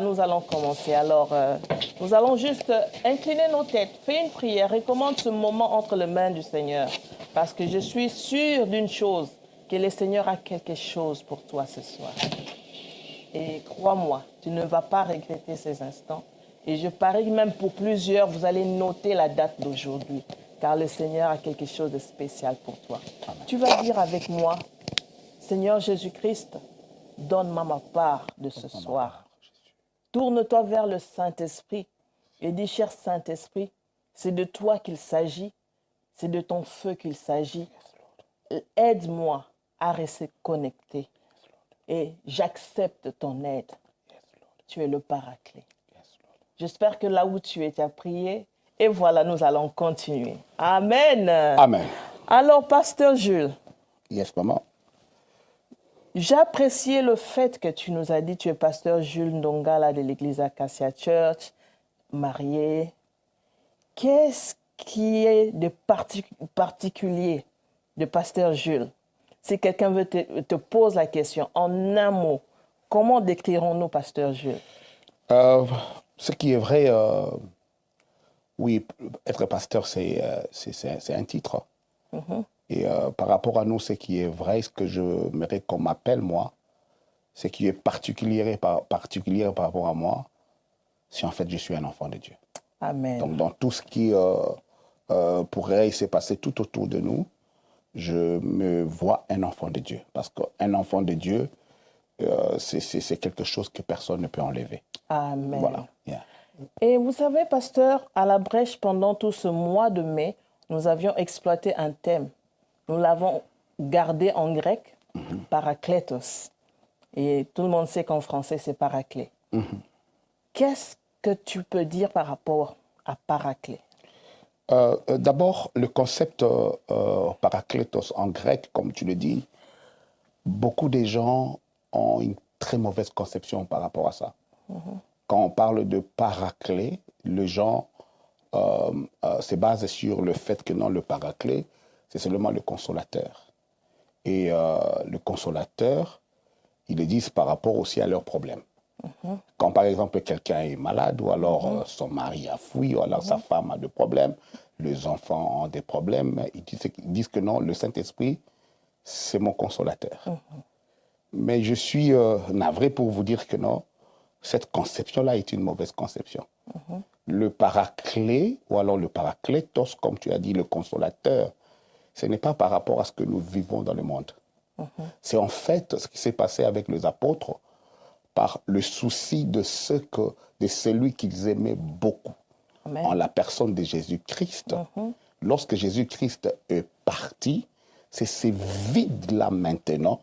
Nous allons commencer. Alors, nous allons juste incliner nos têtes, faire une prière, recommande ce moment entre les mains du Seigneur. Parce que je suis sûre d'une chose, que le Seigneur a quelque chose pour toi ce soir. Et crois-moi, tu ne vas pas regretter ces instants. Et je parie même pour plusieurs, vous allez noter la date d'aujourd'hui. Car le Seigneur a quelque chose de spécial pour toi. Amen. Tu vas dire avec moi, Seigneur Jésus-Christ, donne-moi ma part de ce soir. Tourne-toi vers le Saint-Esprit et dis, cher Saint-Esprit, c'est de toi qu'il s'agit, c'est de ton feu qu'il s'agit. Aide-moi à rester connecté et j'accepte ton aide. Tu es le paraclet. J'espère que là où tu es, tu as prié et voilà, nous allons continuer. Amen. Amen. Alors, Pasteur Jules. Yes, maman. J'appréciais le fait que tu nous as dit, tu es pasteur Jules Ndongala de l'église Acacia Church, marié. Qu'est-ce qui est de particulier de pasteur Jules? Si quelqu'un te pose la question en un mot, comment décrirons-nous pasteur Jules? Ce qui est vrai, oui, être pasteur, c'est un titre. Et par rapport à nous, ce qui est vrai, ce que je mérite qu'on m'appelle, moi, ce qui est particulier par rapport à moi, c'est en fait, je suis un enfant de Dieu. Amen. Donc, dans tout ce qui pourrait se passer tout autour de nous, je me vois un enfant de Dieu. Parce qu'un enfant de Dieu, c'est quelque chose que personne ne peut enlever. Amen. Voilà. Yeah. Et vous savez, pasteur, à la brèche, pendant tout ce mois de mai, nous avions exploité un thème. Nous l'avons gardé en grec, parakletos. Et tout le monde sait qu'en français, c'est paraclet. Qu'est-ce que tu peux dire par rapport à paraclet? D'abord, le concept parakletos en grec, comme tu le dis, beaucoup de gens ont une très mauvaise conception par rapport à ça. Quand on parle de paraclet, les gens se basent sur le fait que non, le paraclet, c'est seulement le consolateur. Et le consolateur, ils le disent par rapport aussi à leurs problèmes. Quand par exemple quelqu'un est malade, ou alors son mari a fui, ou alors sa femme a des problèmes, les enfants ont des problèmes, ils disent que non, le Saint-Esprit, c'est mon consolateur. Mais je suis navré pour vous dire que non, cette conception-là est une mauvaise conception. Le paraclet, ou alors le paraclétos, comme tu as dit, le consolateur, ce n'est pas par rapport à ce que nous vivons dans le monde. C'est en fait ce qui s'est passé avec les apôtres par le souci de celui qu'ils aimaient beaucoup. Amen. En la personne de Jésus-Christ. Lorsque Jésus-Christ est parti, c'est ces vides-là maintenant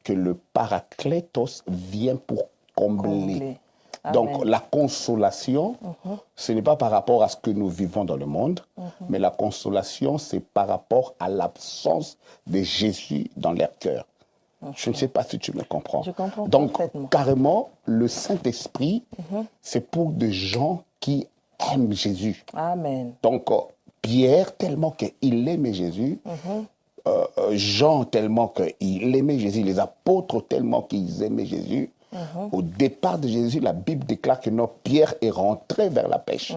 que le paraclétos vient pour combler. Donc la consolation, ce n'est pas par rapport à ce que nous vivons dans le monde, mais la consolation, c'est par rapport à l'absence de Jésus dans leur cœur. Je ne sais pas si tu me comprends. Je comprends. Donc, parfaitement. Carrément, le Saint-Esprit, c'est pour des gens qui aiment Jésus. Amen. Donc, Pierre, tellement qu'il aimait Jésus, Jean, tellement qu'il aimait Jésus, les apôtres, tellement qu'ils aimaient Jésus. Au départ de Jésus, la Bible déclare que notre Pierre est rentré vers la pêche.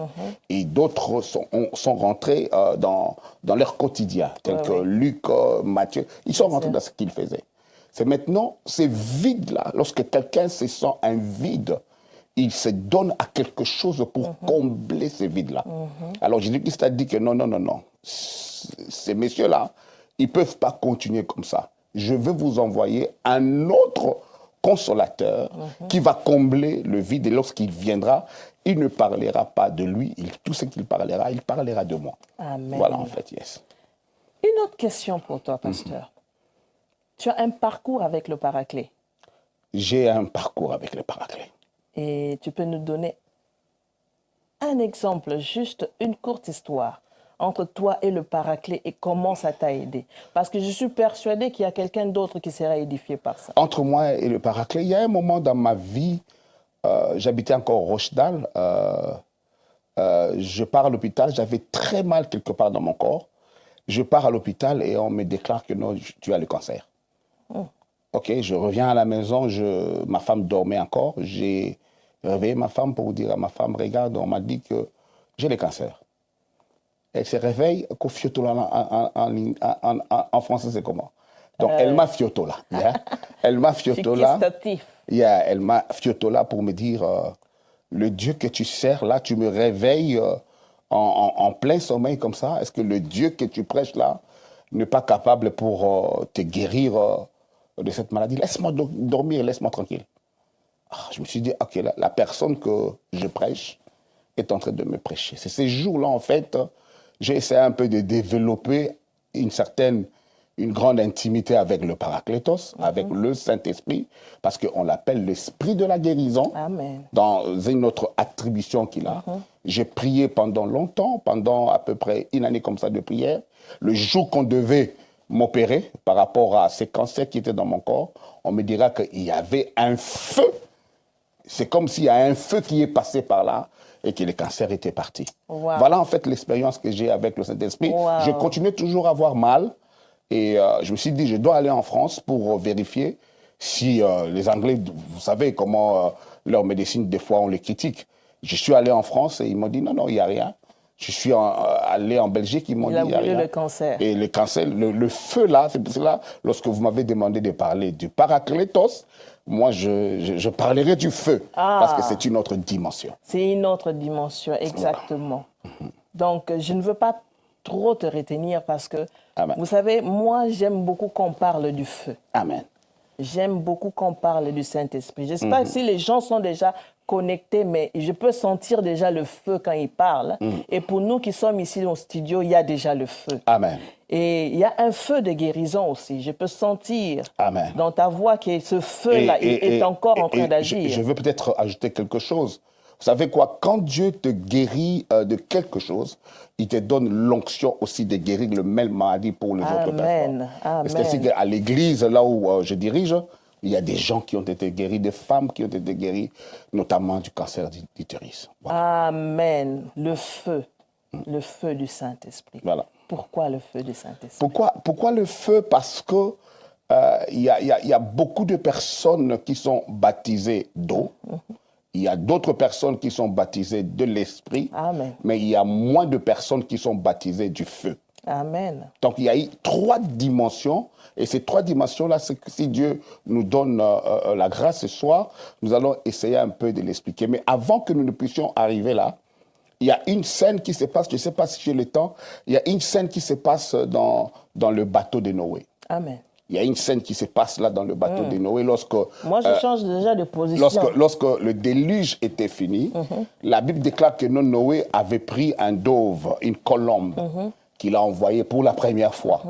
Et d'autres sont rentrés dans leur quotidien, tels que Luc, Matthieu. Ils sont rentrés dans ce qu'ils faisaient. C'est maintenant ces vides-là, lorsque quelqu'un se sent un vide, il se donne à quelque chose pour combler ce vide-là. Alors Jésus-Christ a dit que non, non, non, non. Ces messieurs-là, ils ne peuvent pas continuer comme ça. Je vais vous envoyer un autre consolateur qui va combler le vide. Et lorsqu'il viendra, il ne parlera pas de lui. Tout ce qu'il parlera, il parlera de moi. Amen. Voilà en fait, yes. Une autre question pour toi, pasteur. Tu as un parcours avec le paraclet. J'ai un parcours avec le paraclet. Et tu peux nous donner un exemple, juste une courte histoire entre toi et le paraclet et comment ça t'a aidé? Parce que je suis persuadée qu'il y a quelqu'un d'autre qui sera édifié par ça. Entre moi et le paraclet, il y a un moment dans ma vie, j'habitais encore au Rochdale, je pars à l'hôpital, j'avais très mal quelque part dans mon corps. Je pars à l'hôpital et on me déclare que non, tu as le cancer. Ok, je reviens à la maison, ma femme dormait encore, j'ai réveillé ma femme pour dire à ma femme, regarde, on m'a dit que j'ai le cancer. Elle se réveille, en français, c'est comment? Donc, elle m'a fiotola. Yeah? Elle m'a fiotola. Yeah, elle m'a fiotola pour me dire, le Dieu que tu sers là, tu me réveilles en plein sommeil comme ça. Est-ce que le Dieu que tu prêches là n'est pas capable pour te guérir de cette maladie? Laisse-moi dormir, laisse-moi tranquille. Je me suis dit, ok, la personne que je prêche est en train de me prêcher. C'est ces jours-là, en fait, j'ai essayé un peu de développer une grande intimité avec le Paraclétos, avec le Saint-Esprit, parce qu'on l'appelle l'Esprit de la guérison. Amen. Dans une autre attribution qu'il a. J'ai prié pendant longtemps, pendant à peu près une année comme ça de prière. Le jour qu'on devait m'opérer par rapport à ces cancers qui étaient dans mon corps, on me dira qu'il y avait un feu. C'est comme s'il y a un feu qui est passé par là et que le cancer était parti. Wow. Voilà en fait l'expérience que j'ai avec le Saint-Esprit. Wow. Je continuais toujours à avoir mal et je me suis dit, je dois aller en France pour vérifier si les Anglais, vous savez comment leur médecine, des fois, on les critique. Je suis allé en France et ils m'ont dit, non, non, il n'y a rien. Je suis allé en Belgique, ils m'ont dit, il n'y a rien. Le cancer. Et le cancer, le feu là, c'est pour cela, lorsque vous m'avez demandé de parler du Paraclétos, moi, je parlerai du feu, parce que c'est une autre dimension. C'est une autre dimension, exactement. Voilà. Donc, je ne veux pas trop te retenir parce que, Amen. Vous savez, moi, j'aime beaucoup qu'on parle du feu. Amen. J'aime beaucoup qu'on parle du Saint-Esprit. Je ne sais pas si les gens sont déjà connectés, mais je peux sentir déjà le feu quand ils parlent. Et pour nous qui sommes ici au studio, il y a déjà le feu. Amen. Et il y a un feu de guérison aussi. Je peux sentir Amen. dans ta voix que ce feu-là est encore en train d'agir. Je veux peut-être ajouter quelque chose. Vous savez quoi? Quand Dieu te guérit de quelque chose, il te donne l'onction aussi de guérir le même maladie pour les autres personnes. C'est-à-dire qu'à l'église, là où je dirige, il y a des gens qui ont été guéris, des femmes qui ont été guéries, notamment du cancer d'utérus. Voilà. Amen. Le feu du Saint-Esprit. Voilà. Pourquoi le feu du Saint-Esprit? Pourquoi le feu? Parce que il y a beaucoup de personnes qui sont baptisées d'eau. Il y a d'autres personnes qui sont baptisées de l'Esprit, mais il y a moins de personnes qui sont baptisées du feu. Amen. Donc, il y a eu 3 dimensions, et ces 3 dimensions-là, si Dieu nous donne la grâce ce soir, nous allons essayer un peu de l'expliquer. Mais avant que nous ne puissions arriver là, il y a une scène qui se passe, je ne sais pas si j'ai le temps, il y a une scène qui se passe dans le bateau de Noé. Amen. Il y a une scène qui se passe là dans le bateau de Noé lorsque... Moi, je change déjà de position. Lorsque le déluge était fini, la Bible déclare que Noé avait pris un dove, une colombe, qu'il a envoyée pour la première fois.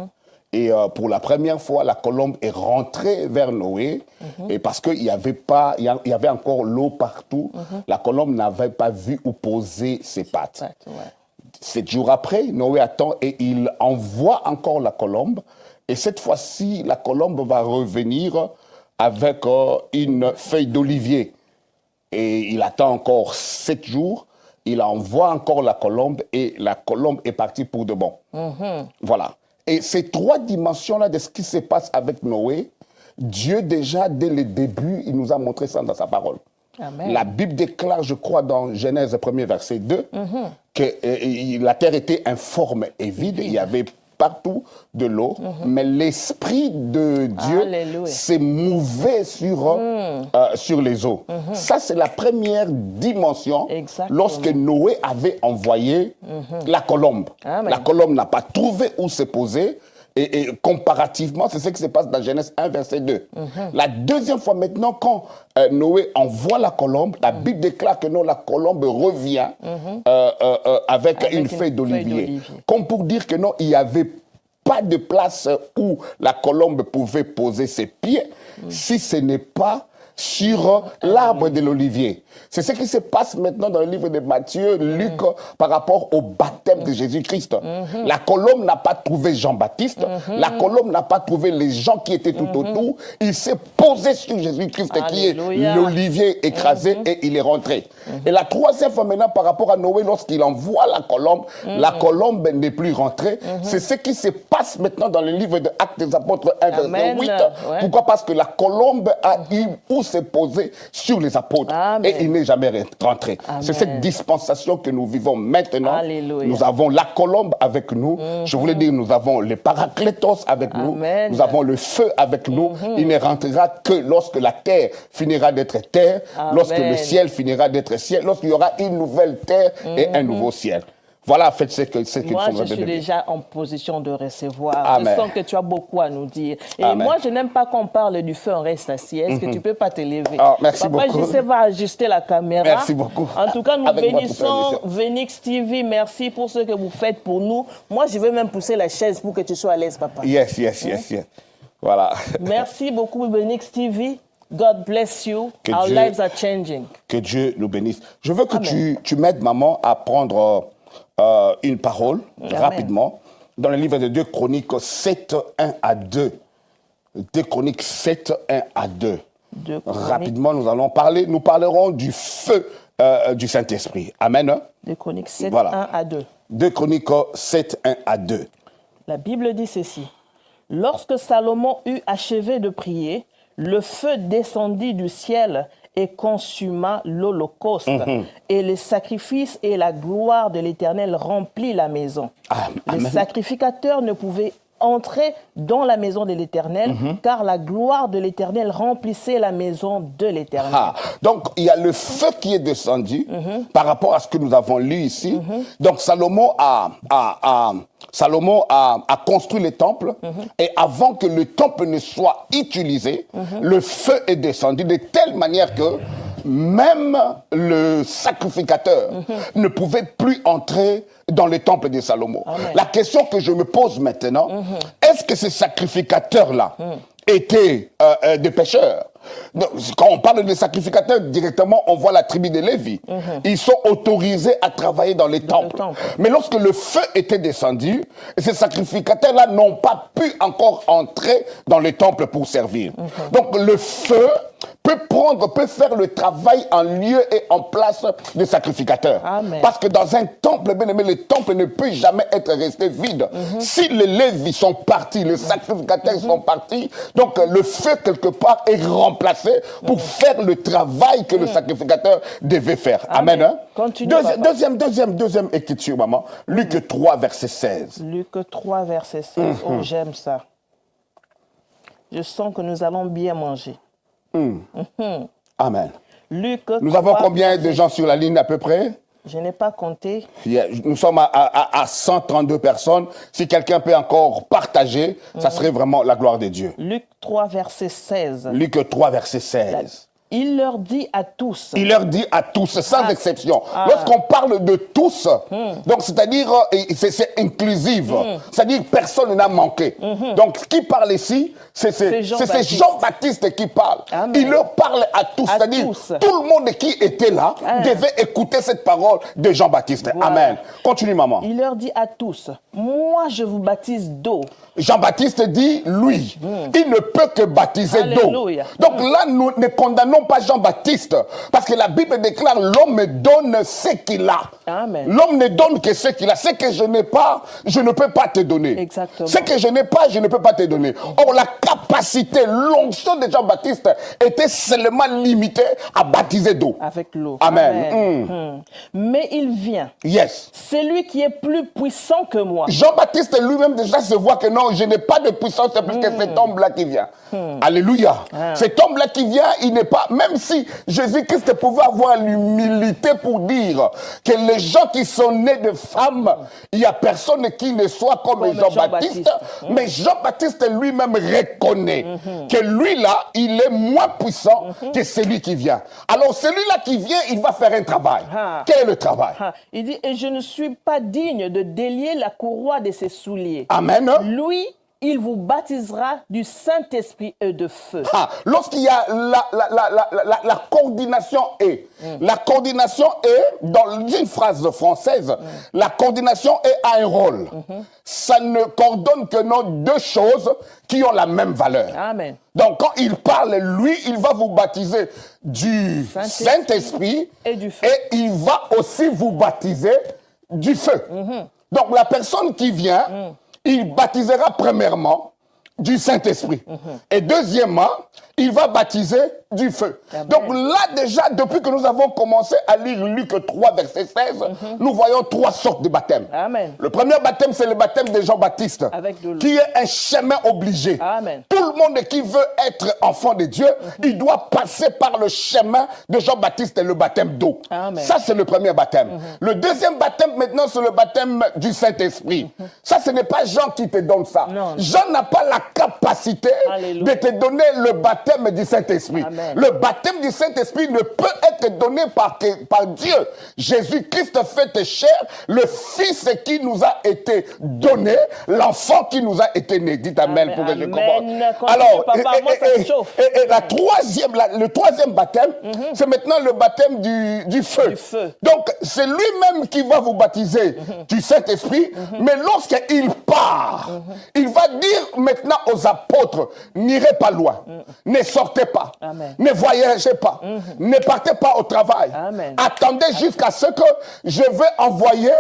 Et pour la première fois, la colombe est rentrée vers Noé. Et parce qu'il y avait encore l'eau partout, la colombe n'avait pas vu où poser ses pattes. 7 jours après, Noé attend et il envoie encore la colombe. Et cette fois-ci, la colombe va revenir avec une feuille d'olivier. Et il attend encore 7 jours. Il envoie encore la colombe et la colombe est partie pour de bon. Voilà. Et ces 3 dimensions-là de ce qui se passe avec Noé, Dieu déjà, dès le début, il nous a montré ça dans sa parole. Amen. La Bible déclare, je crois, dans Genèse 1er, verset 2, que la terre était informe et vide. Il y avait partout de l'eau, mais l'Esprit de Dieu s'est mouvé sur les eaux. Ça, c'est la première dimension. Exactement. Lorsque Noé avait envoyé la colombe. Amen. La colombe n'a pas trouvé où se poser. Et comparativement, c'est ce qui se passe dans Genèse 1, verset 2. La deuxième fois maintenant, quand Noé envoie la colombe, la Bible déclare que non, la colombe revient avec une feuille d'olivier. Comme pour dire que non, il n'y avait pas de place où la colombe pouvait poser ses pieds si ce n'est pas sur l'arbre de l'olivier. C'est ce qui se passe maintenant dans le livre de Matthieu, Luc, par rapport au baptême de Jésus-Christ. La colombe n'a pas trouvé Jean-Baptiste, la colombe n'a pas trouvé les gens qui étaient tout autour. Il s'est posé sur Jésus-Christ qui est l'olivier écrasé et il est rentré. Et la troisième fois maintenant par rapport à Noé, lorsqu'il envoie la colombe n'est plus rentrée. C'est ce qui se passe maintenant dans le livre de Actes des Apôtres 1, verset 8. Pourquoi? Parce que la colombe a eu où s'est posé sur les apôtres. Amen. Et il n'est jamais rentré. Amen. C'est cette dispensation que nous vivons maintenant. Alléluia. Nous avons la colombe avec nous. Je voulais dire, nous avons le paraclétos avec nous. Amen. Nous avons le feu avec nous. Il ne rentrera que lorsque la terre finira d'être terre, Amen. lorsque le ciel finira d'être ciel, lorsqu'il y aura une nouvelle terre et un nouveau ciel. Voilà, en fait, c'est que Moi, je suis déjà en position de recevoir. Amen. Je sens que tu as beaucoup à nous dire. Et Amen. moi, je n'aime pas qu'on parle du feu, on reste assis. Est-ce que tu peux pas te lever? Ah, merci Papa, beaucoup. je sais, va ajuster la caméra. Merci beaucoup. En tout cas, nous Avec moi, bénissons toute Venix TV. Merci pour ce que vous faites pour nous. Moi, je vais même pousser la chaise pour que tu sois à l'aise, papa. Yes. Voilà. Merci beaucoup, Venix TV. God bless you. Que Our Dieu- lives are changing. Que Dieu nous bénisse. Je veux que Amen. tu m'aides, maman, à prendre une parole rapidement dans le livre de 2 Chroniques 7, 1 à 2. 2 Chroniques 7, 1 à 2. 2 Chroniques. Rapidement, nous parlerons du feu du Saint-Esprit. Amen. 2 Chroniques 7, Voilà. 1 à 2. 2 Chroniques 7, 1 à 2. La Bible dit ceci. Lorsque Salomon eut achevé de prier, le feu descendit du ciel et consuma l'holocauste. Et les sacrifices et la gloire de l'Éternel remplit la maison. Amen. Les sacrificateurs ne pouvaient entrer dans la maison de l'Éternel, car la gloire de l'Éternel remplissait la maison de l'Éternel. Ah, donc, il y a le feu qui est descendu par rapport à ce que nous avons lu ici. Donc, Salomon a construit le temple et avant que le temple ne soit utilisé, le feu est descendu de telle manière que même le sacrificateur ne pouvait plus entrer dans le temple de Salomon. Amen. La question que je me pose maintenant, est-ce que ces sacrificateurs-là étaient des pécheurs? Donc, quand on parle de sacrificateurs, directement, on voit la tribu de Lévi. Ils sont autorisés à travailler dans les temples. Mais lorsque le feu était descendu, ces sacrificateurs-là n'ont pas pu encore entrer dans les temples pour servir. Donc le feu peut faire le travail en lieu et en place des sacrificateurs. Amen. Parce que dans un temple, bien aimé, le temple ne peut jamais être resté vide. Si les Lévis sont partis, les sacrificateurs sont partis, donc le feu quelque part est remplacé pour faire le travail que le sacrificateur devait faire. Amen. Amen. Hein? Continue, Deuxième écriture, maman. Luc 3, verset 16. Luc 3, verset 16. Oh, j'aime ça. Je sens que nous allons bien manger. Amen. Luc Nous 3, avons combien de gens sur la ligne à peu près? Je n'ai pas compté. Nous sommes à 132 personnes. Si quelqu'un peut encore partager, ça serait vraiment la gloire de Dieu. Luc 3, verset 16. Luc 3, verset 16. Il leur dit à tous. Il leur dit à tous, sans Ah. exception. Ah. Lorsqu'on parle de tous, donc c'est-à-dire, c'est inclusive. C'est-à-dire personne n'a manqué. Donc qui parle ici, c'est Jean-Baptiste. Jean-Baptiste qui parle. Amen. Il leur parle à tous. À C'est-à-dire tous. tout le monde qui était là devait écouter cette parole de Jean-Baptiste. Voilà. Amen. Continue, maman. Il leur dit à tous, moi je vous baptise d'eau. Jean-Baptiste dit, lui, il ne peut que baptiser d'eau. Alléluia. Donc là, nous ne condamnons pas Jean-Baptiste, parce que la Bible déclare, l'homme donne ce qu'il a. Amen. L'homme ne donne que ce qu'il a. Ce que je n'ai pas, je ne peux pas te donner. Exactement. Ce que je n'ai pas, je ne peux pas te donner. Or, la capacité, l'onction de Jean-Baptiste était seulement limitée à baptiser d'eau. Avec l'eau. Amen. Mais il vient. Yes. Celui qui est plus puissant que moi. Jean-Baptiste lui-même déjà se voit que non, je n'ai pas de puissance, c'est plus que cet homme-là qui vient. Alléluia. Cet homme-là qui vient, il n'est pas, même si Jésus-Christ pouvait avoir l'humilité pour dire que les gens qui sont nés de femmes, il n'y a personne qui ne soit comme Jean-Baptiste, mais Jean-Baptiste lui-même reconnaît que lui-là, il est moins puissant que celui qui vient. Alors celui-là qui vient, il va faire un travail. Quel est le travail? Il dit, et je ne suis pas digne de délier la courroie de ses souliers. Amen. Lui, il vous baptisera du Saint-Esprit et de feu. Lorsqu'il y a la coordination la coordination est, dans une phrase française, la coordination est a un rôle. Ça ne coordonne que non deux choses qui ont la même valeur. Amen. Donc quand il parle, lui, il va vous baptiser du Saint-Esprit et du feu. Et il va aussi vous baptiser du feu. Donc la personne qui vient, il baptisera premièrement du Saint-Esprit. Et deuxièmement, il va baptiser du feu. Amen. Donc là déjà, depuis que nous avons commencé à lire Luc 3, verset 16, nous voyons 3 sortes de baptêmes. Amen. Le premier baptême, c'est le baptême de Jean-Baptiste, Avec de l'eau. qui est un chemin obligé. Amen. Tout le monde qui veut être enfant de Dieu, il doit passer par le chemin de Jean-Baptiste et le baptême d'eau. Amen. Ça, c'est le premier baptême. Le deuxième baptême, maintenant, c'est le baptême du Saint-Esprit. Ça, ce n'est pas Jean qui te donne ça. Non. Jean n'a pas la capacité Alléluia. de te donner le baptême du Saint-Esprit. Amen. Le baptême du Saint-Esprit ne peut être donné par Dieu. Jésus-Christ fait chair, le Fils qui nous a été donné, l'enfant qui nous a été né. Dites Amen, Amen. pour que je Amen. comprenne. Continue, Alors, papa, moi, ça me chauffe. le troisième baptême, c'est maintenant le baptême du feu. Du feu. Donc, c'est lui-même qui va vous baptiser du Saint-Esprit, mais lorsqu'il part, il va dire maintenant aux apôtres, n'irez pas loin, ne sortez pas, Amen. ne voyagez pas, ne partez pas au travail. Amen. Attendez jusqu'à ce que je vais envoyer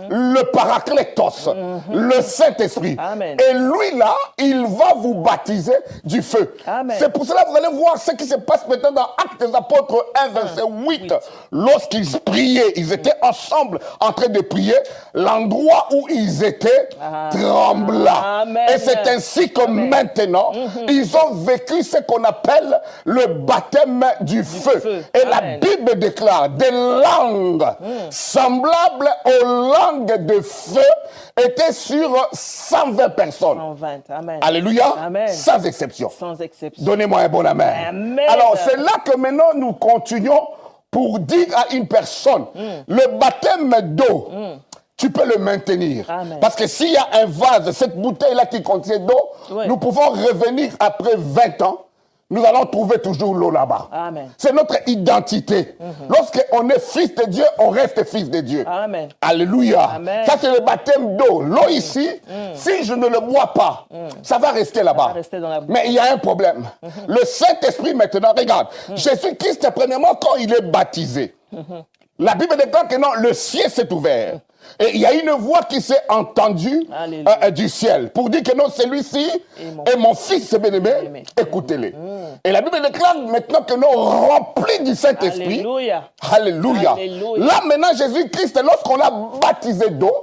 le Paraclétos, le Saint-Esprit. Amen. Et lui là, il va vous baptiser du feu. Amen. C'est pour cela que vous allez voir ce qui se passe maintenant dans Actes des Apôtres 1, verset 8. Lorsqu'ils priaient, ils étaient ensemble en train de prier, l'endroit où ils étaient trembla. Amen. Et c'est ainsi que maintenant, ils ont vécu ce qu'on appelle le baptême du feu. Et la Amen. Bible déclare des langues semblables aux langues de feu étaient sur 120 personnes. 120. Amen. Alléluia. Amen. Sans exception. Sans exception. Donnez-moi un bon amen. Amen. Alors, c'est là que maintenant nous continuons pour dire à une personne, le baptême d'eau, tu peux le maintenir. Amen. Parce que s'il y a un vase, cette bouteille-là qui contient d'eau, Oui. nous pouvons revenir après 20 ans, nous allons trouver toujours l'eau là-bas. Amen. C'est notre identité. Lorsqu'on est fils de Dieu, on reste fils de Dieu. Amen. Alléluia. Amen. Ça, c'est le baptême d'eau. L'eau ici, si je ne le bois pas, ça va rester là-bas. va rester dans la bouche. Mais il y a un problème. Le Saint-Esprit, maintenant, regarde. Jésus-Christ, premièrement, quand il est baptisé, la Bible déclare que non, le ciel s'est ouvert. Et il y a une voix qui s'est entendue du ciel pour dire que non, celui-ci est mon fils bien-aimé, écoutez-le. Et la Bible déclare maintenant que nous remplis du Saint-Esprit. Alléluia. Alléluia. Alléluia. Là maintenant, Jésus-Christ, lorsqu'on l'a baptisé d'eau,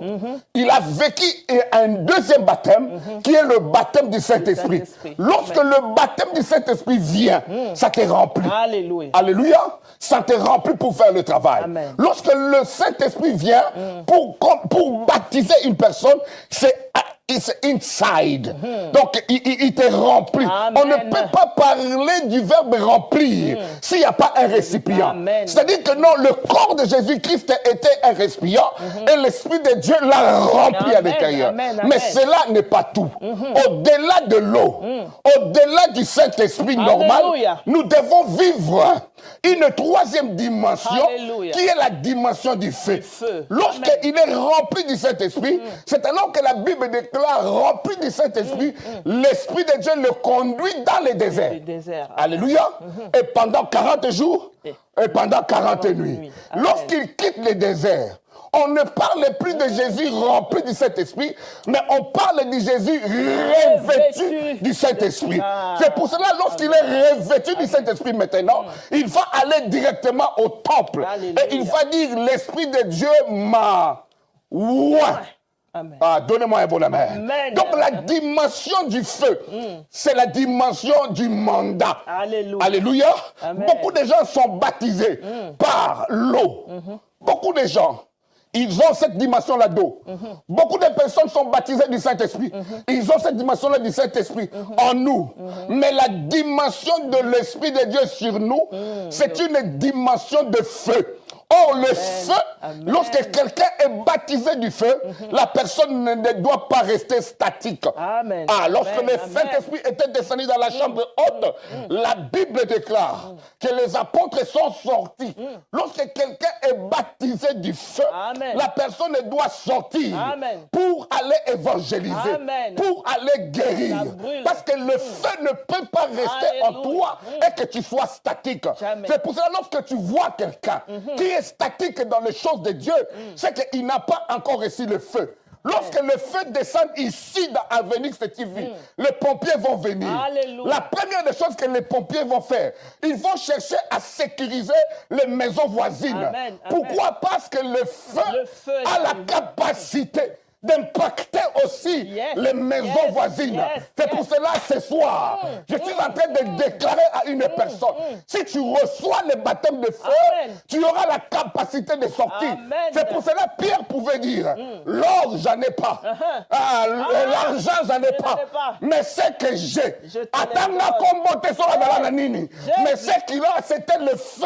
il a vécu un deuxième baptême qui est le baptême du Saint-Esprit. Saint-Esprit. Lorsque le baptême du Saint-Esprit vient, ça te remplit. Alléluia. Alléluia. Ça te remplit pour faire le travail. Amen. Lorsque le Saint-Esprit vient pour baptiser une personne, c'est inside. Donc, il te remplit. Amen. On ne peut pas parler du verbe remplir s'il n'y a pas un récipient. Amen. C'est-à-dire que non, le corps de Jésus-Christ était un récipient et l'Esprit de Dieu l'a rempli à Amen. l'intérieur. Amen. Mais Amen. cela n'est pas tout. Au-delà de l'eau, au-delà du Saint-Esprit normal, Alléluia. nous devons vivre une troisième dimension Alléluia. qui est la dimension du feu. feu. Lorsqu'il est rempli du Saint-Esprit, c'est alors que la Bible déclare rempli du Saint-Esprit, l'Esprit de Dieu le conduit dans les déserts. Le désert. Alléluia. Et pendant 40 jours et pendant 40 nuits. Amen. Lorsqu'il quitte le désert, on ne parle plus de Jésus rempli du Saint-Esprit, mais on parle de Jésus revêtu du Saint-Esprit. C'est pour cela, lorsqu'il est revêtu du Saint-Esprit maintenant, il va aller directement au temple. Alléluia. Et il va dire, l'Esprit de Dieu m'a oint. Amen. Ah, donnez-moi un bon amen. Amen. Donc la dimension du feu, c'est la dimension du mandat. Alléluia. Alléluia. Amen. Beaucoup de gens sont baptisés par l'eau. Beaucoup de gens, ils ont cette dimension-là d'eau. Beaucoup de personnes sont baptisées du Saint-Esprit. Ils ont cette dimension-là du Saint-Esprit en nous. Mais la dimension de l'Esprit de Dieu sur nous, c'est une dimension de feu. Or, le feu, lorsque quelqu'un est baptisé du feu, la personne ne doit pas rester statique. Amen. Ah, lorsque Amen. le Amen. Saint-Esprit était descendu dans la chambre haute, la Bible déclare que les apôtres sont sortis. Lorsque quelqu'un est baptisé du feu, Amen. la personne doit sortir Amen. pour aller évangéliser, Amen. pour aller guérir. Ça brûle. Parce que le feu ne peut pas rester en Alléluia. toi et que tu sois statique. Jamais. C'est pour cela, lorsque tu vois quelqu'un qui est statique dans les choses de Dieu, c'est qu'il n'a pas encore reçu le feu. Lorsque le feu descend ici dans Avenue TV, les pompiers vont venir. Alléluia. La première des choses que les pompiers vont faire, ils vont chercher à sécuriser les maisons voisines. Amen. Pourquoi? Parce que le feu a la capacité d'impacter aussi les maisons voisines. C'est pour cela, ce soir, je suis en train de déclarer à une personne, si tu reçois le baptême de feu, tu auras la capacité de sortir. C'est pour cela, Pierre pouvait dire, l'or, j'en ai pas. L'argent, j'en ai pas. Mais ce que j'ai, attends là, comme mais ce qu'il a, c'était le feu.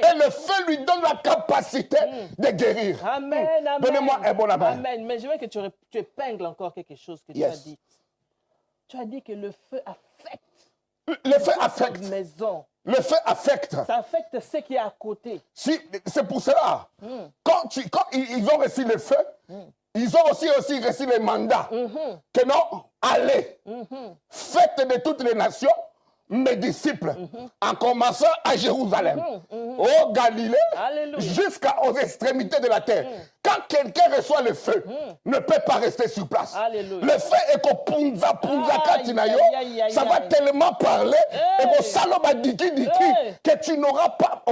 Et le feu lui donne la capacité de guérir. Amen, amen. Donnez-moi un bon amen. Amen. Mais je veux que tu épingles encore quelque chose que tu as dit. Tu as dit que le feu affecte. Le feu affecte. Maison. Le feu affecte. Ça affecte ce qui est à côté. Si, c'est pour cela. Quand ils ont reçu le feu, ils ont aussi reçu les mandats. Que non, allez, faites de toutes les nations mes disciples, en commençant à Jérusalem, au Galilée, jusqu'aux extrémités de la terre. Quand quelqu'un reçoit le feu, ne peut pas rester sur place. Alléluia. Le feu est qu'au punza katinayo, ça va tellement parler, et qu'au saloba diki que tu n'auras pas,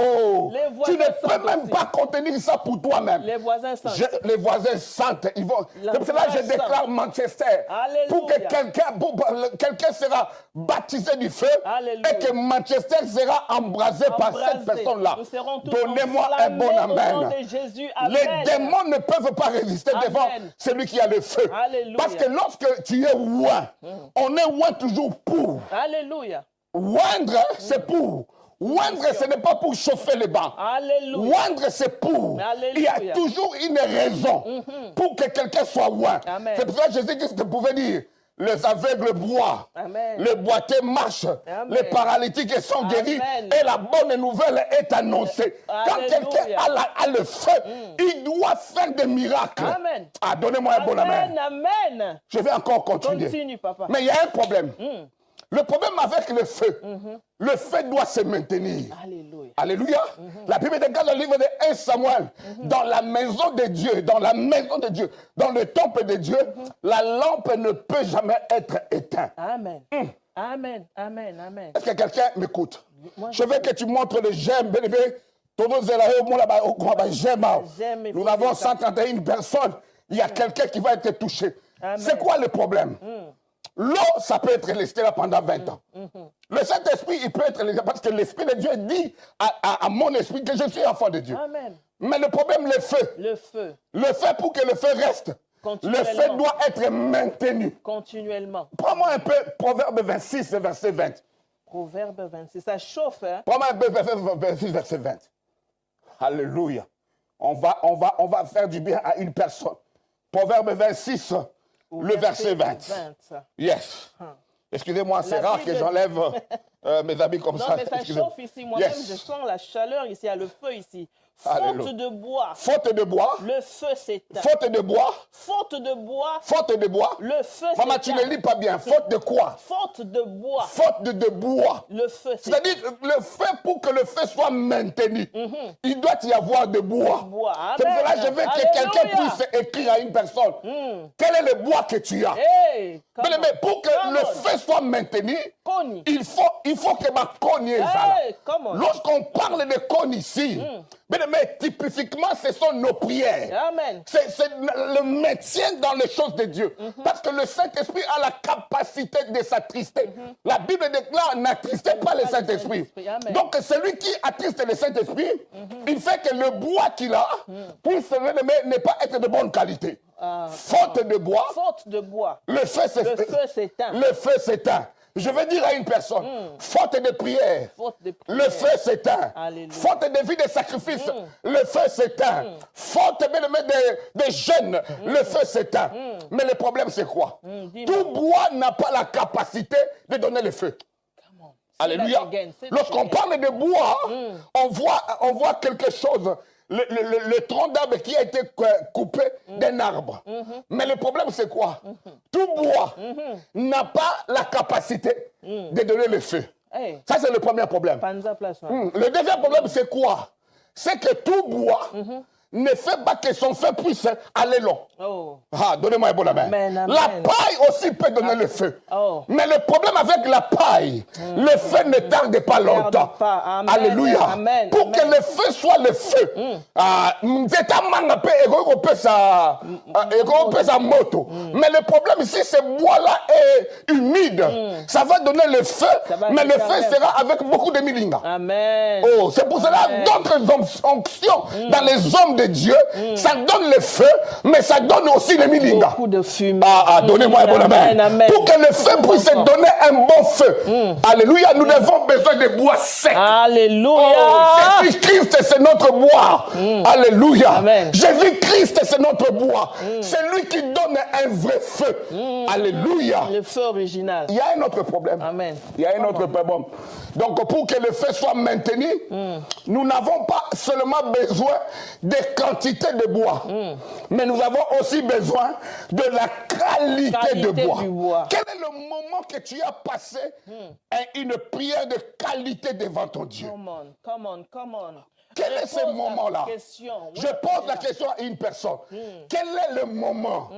tu ne peux même pas contenir ça pour toi-même. Les voisins sentent. Les voisins sentent. C'est pour cela que je déclare Manchester. Alléluia. Pour que quelqu'un sera baptisé du feu. Alléluia. Et que Manchester sera embrasé par cette personne-là. Donnez-moi un bon amen. Les démons ne peuvent pas résister devant celui qui a le feu. Alléluia. Parce que lorsque tu es oint, on est oint toujours pour. Alléluia. Oindre, c'est pour. Oindre, ce n'est pas pour chauffer les bancs. Alléluia. Oindre, c'est pour. Alléluia. Il y a toujours une raison pour que quelqu'un soit oint. C'est pour ça que Jésus-Christ pouvait dire, les aveugles boivent, les boiteux marchent, les paralytiques sont guéris et la bonne nouvelle est annoncée. Quand quelqu'un a le feu, il doit faire des miracles. Amen. Ah, donnez-moi un bon amen. Amen. Je vais encore continuer. Continue, papa. Mais il y a un problème. Le problème avec le feu doit se maintenir. Alléluia. Alléluia. La Bible dit dans le livre de 1 Samuel, dans la maison de Dieu, dans la maison de Dieu, dans le temple de Dieu, la lampe ne peut jamais être éteinte. Amen. Amen. Amen. Amen. Est-ce que quelqu'un m'écoute? Je veux que tu montres le j'aime, bien aimé. Nous avons 131 personnes. Il y a quelqu'un qui va être touché. C'est quoi le problème? L'eau, ça peut être resté là pendant 20 ans. Le Saint-Esprit, il peut être resté parce que l'Esprit de Dieu dit à mon esprit que je suis enfant de Dieu. Amen. Mais le problème, le feu. Le feu. Le feu, pour que le feu reste, le feu doit être maintenu. Continuellement. Prends-moi un peu Proverbe 26, verset 20. Proverbe 26, ça chauffe, hein? Prends-moi un peu 26, verset 20. Alléluia. On va faire du bien à une personne. Proverbe 26, le verset 20. Yes. Excusez-moi, c'est rare que j'enlève mes habits comme ça. Non, mais ça chauffe ici. Moi-même, je sens la chaleur ici, il y a le feu ici. Faute de bois. Faute de bois. Le feu s'éteint. Faute de bois. Faute de bois. Faute de bois. Le feu s'éteint. Maman, tu ne lis pas bien. Faute de quoi? Faute de bois. Faute de bois. Le feu s'éteint. C'est-à-dire, le feu, pour que le feu soit maintenu, il doit y avoir de bois. C'est pour cela que je veux que quelqu'un puisse écrire à une personne. Quel est le bois que tu as? Hey, mais pour que le feu soit maintenu, il faut que ma cogne est là. Lorsqu'on parle de cogne ici, mais typiquement, ce sont nos prières. Amen. C'est le maintien dans les choses de Dieu. Parce que le Saint-Esprit a la capacité de s'attrister. La Bible déclare, n'attristez pas le Saint-Esprit. Donc, celui qui attriste le Saint-Esprit, il fait que le bois qu'il a puisse ne pas être de bonne qualité. Faute de bois. Faute de bois. Le feu s'éteint. Le feu s'éteint. Je veux dire à une personne, faute de prière, le feu s'éteint. Faute de vie de sacrifice, le feu s'éteint. Faute de jeûne, le feu s'éteint. Mais le problème, c'est quoi? Tout bois n'a pas la capacité de donner le feu. Alléluia. Lorsqu'on parle de bois, on voit quelque chose. Le tronc d'arbre qui a été coupé d'un arbre. Mais le problème, c'est quoi? Tout bois n'a pas la capacité de donner le feu. Ça, c'est le premier problème. Le deuxième problème, c'est quoi? C'est que tout bois ne fait pas que son feu puisse aller long. Oh. Ah, donnez-moi un bon amen. Amen, amen. La paille aussi peut donner le feu. Oh. Mais le problème avec la paille, le feu ne tarde pas longtemps. Pas. Amen, Alléluia. amen, Pour amen. que le feu soit le feu. Moto. Mais le problème ici, ce bois-là est humide. Ça va donner le feu, mais le feu sera avec beaucoup de milinga. Amen. Oh, c'est pour cela d'autres onctions dans les hommes de Dieu, ça donne le feu, mais ça donne aussi le milinga. Beaucoup de fumée. Donnez-moi un bon amen. Pour que le feu puisse donner un bon feu. Alléluia, nous avons besoin de bois secs. Alléluia. Oh, Jésus-Christ, c'est notre bois. Alléluia. Amen. Jésus-Christ, c'est notre bois. C'est lui qui donne un vrai feu. Alléluia. Le feu original. Il y a un autre problème. Amen. Il y a un autre problème. Donc, pour que le feu soit maintenu, nous n'avons pas seulement besoin des quantités de bois, mais nous avons aussi besoin de la qualité de bois. Du bois. Quel est le moment que tu as passé une prière de qualité devant ton Dieu? Come on. Quel est ce moment-là? Je pose la question à une personne. Quel est le moment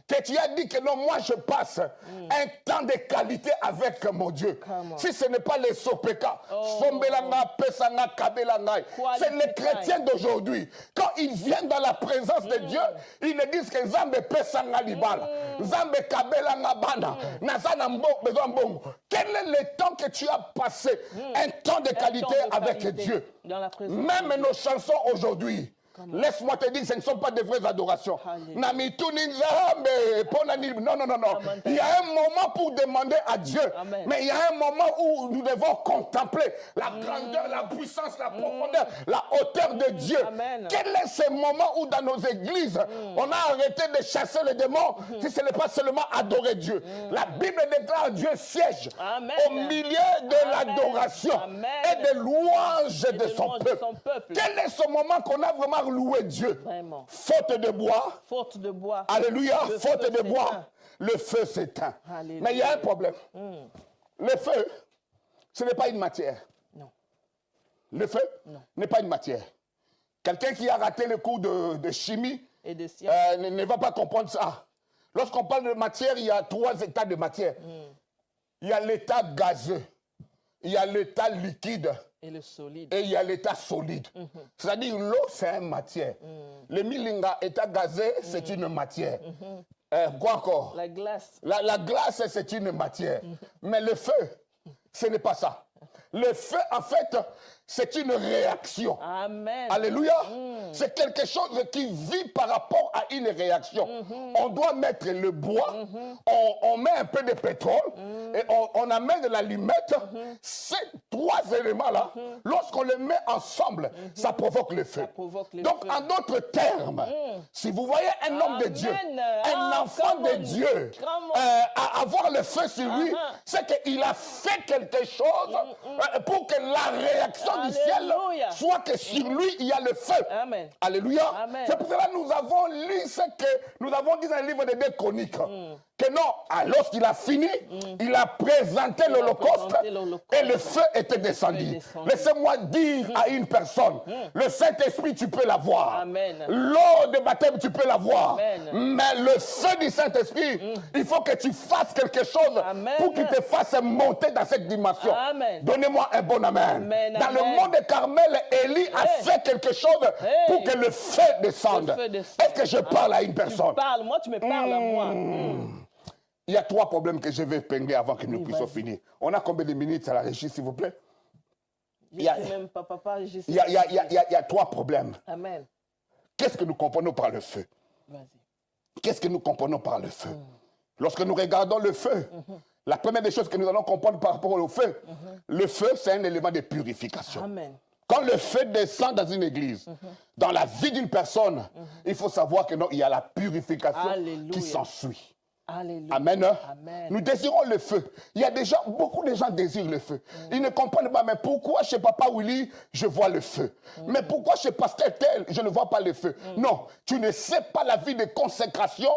que tu as dit que non, moi je passe un temps de qualité avec mon Dieu? Si ce n'est pas les sopeka, sombelanga, pesanga, kabelanga, c'est les chrétiens d'aujourd'hui. Quand ils viennent dans la présence de Dieu, ils ne disent que Zambe pesanga libala, Zambe kabelanga bana, nazana besoin bongo. Quel est le temps que tu as passé un temps de qualité avec Dieu? Même nos chansons aujourd'hui, laisse-moi te dire, ce ne sont pas des vraies adorations. Non. Il y a un moment pour demander à Dieu, mais il y a un moment où nous devons contempler la grandeur, la puissance, la profondeur, la hauteur de Dieu. Quel est ce moment où dans nos églises, on a arrêté de chasser les démons si ce n'est pas seulement adorer Dieu? La Bible déclare Dieu siège au milieu de l'adoration et des louanges de son peuple. Quel est ce moment qu'on a vraiment loué Dieu? Vraiment. Faute de bois. Faute de bois. Alléluia. Faute de bois. Le feu s'éteint. Mais il y a un problème. Le feu, ce n'est pas une matière. Non. Le feu n'est pas une matière. Quelqu'un qui a raté le cours de chimie et de ne va pas comprendre ça. Lorsqu'on parle de matière, il y a 3 états de matière. Il y a l'état gazeux, il y a l'état liquide et le solide. Et il y a l'état solide. C'est-à-dire l'eau, c'est une matière. Le milinga, état gazé, c'est une matière. Quoi encore? La glace. La glace, c'est une matière. Mais le feu, ce n'est pas ça. Le feu, en fait, c'est une réaction. Amen. Alléluia. C'est quelque chose qui vit par rapport à une réaction. On doit mettre le bois, on met un peu de pétrole et on amène de l'allumette. Ces 3 éléments-là, lorsqu'on les met ensemble, ça provoque le feu. Donc, en d'autres termes, si vous voyez un homme de Dieu, un enfant de Dieu, avoir le feu sur lui, c'est qu'il a fait quelque chose pour que la réaction du ciel soit que sur lui il y a le feu. Amen. Alléluia. Amen. C'est pour cela que nous avons lu ce que nous avons dit dans le livre des 2 Chroniques. Que non, lorsqu'il a fini, il a présenté l'Holocauste et le feu était descendu. Laissez-moi dire à une personne, le Saint-Esprit tu peux l'avoir. L'eau de baptême tu peux l'avoir. Mais le feu du Saint-Esprit, il faut que tu fasses quelque chose pour qu'il te fasse monter dans cette dimension. Donnez-moi un bon amen. Dans le monde de Carmel, Élie a fait quelque chose pour que le feu descende. Est-ce que je parle à une personne? Tu parles, moi tu me parles à moi. Il y a 3 problèmes que je vais épingler avant que nous puissions finir. On a combien de minutes à la régie, s'il vous plaît? Il y a 3 problèmes. Amen. Qu'est-ce que nous comprenons par le feu? Qu'est-ce que nous comprenons par le feu? Lorsque nous regardons le feu, la première des choses que nous allons comprendre par rapport au feu, le feu, c'est un élément de purification. Amen. Quand le feu descend dans une église, dans la vie d'une personne, il faut savoir que non, il y a la purification qui s'ensuit. Alléluia. Amen. Amen. Nous désirons le feu. Il y a déjà, beaucoup de gens désirent le feu. Ils ne comprennent pas, mais pourquoi chez Papa Willy, je vois le feu? Mais pourquoi chez Pasteur tel, je ne vois pas le feu? Non, tu ne sais pas la vie de consécration.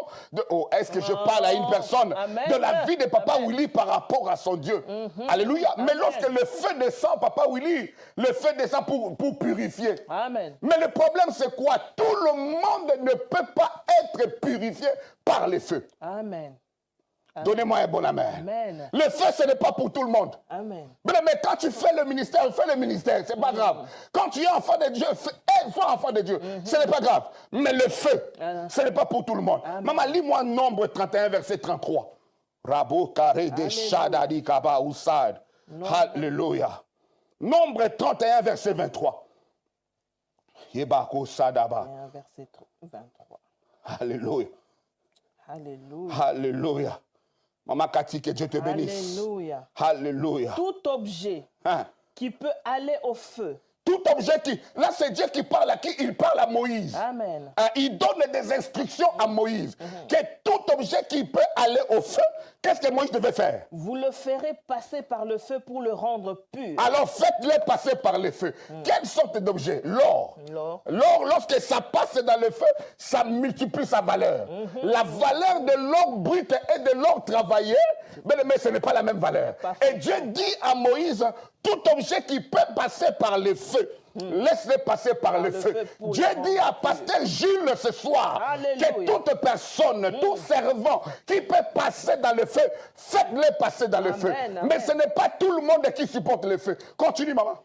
Est-ce que je parle à une personne? Amen. De la vie de Papa Amen. Willy par rapport à son Dieu. Alléluia. Mais lorsque le feu descend, Papa Willy, le feu descend pour purifier. Amen. Mais le problème, c'est quoi? Tout le monde ne peut pas être purifié par le feu. Amen. Donnez-moi un bon amen. Amen. Le feu, ce n'est pas pour tout le monde. Amen. Mais quand tu fais le ministère, c'est pas grave. Quand tu es enfant de Dieu, sois enfant de Dieu, ce n'est pas grave. Mais le feu, ce n'est pas pour tout le monde. Maman, lis-moi Nombre 31, verset 33. Rabo kare de shadadi kaba usad. Alléluia. Nombre 31, verset 23. Yebako sadaba. Verset 23. Alléluia. Alléluia. Alléluia. Maman Cathy, que Dieu te bénisse. Alléluia. Alléluia. Tout objet Hein? qui peut aller au feu. Tout objet qui... Là, c'est Dieu qui parle à qui? Il parle à Moïse. Amen. Il donne des instructions à Moïse. Que tout objet qui peut aller au feu, qu'est-ce que Moïse devait faire? Vous le ferez passer par le feu pour le rendre pur. Alors faites-le passer par le feu. Quelle sorte d'objet? L'or. L'or. L'or, lorsque ça passe dans le feu, ça multiplie sa valeur. La valeur de l'or brut et de l'or travaillé, mais ce n'est pas la même valeur. Et Dieu dit à Moïse, tout objet qui peut passer par le feu, laisse-le passer par le feu. Dieu dit à Pasteur Jules ce soir, Alléluia. que toute personne, tout servant qui peut passer dans le feu, faites-le passer dans le feu. Amen. Mais ce n'est pas tout le monde qui supporte le feu. Continue, maman.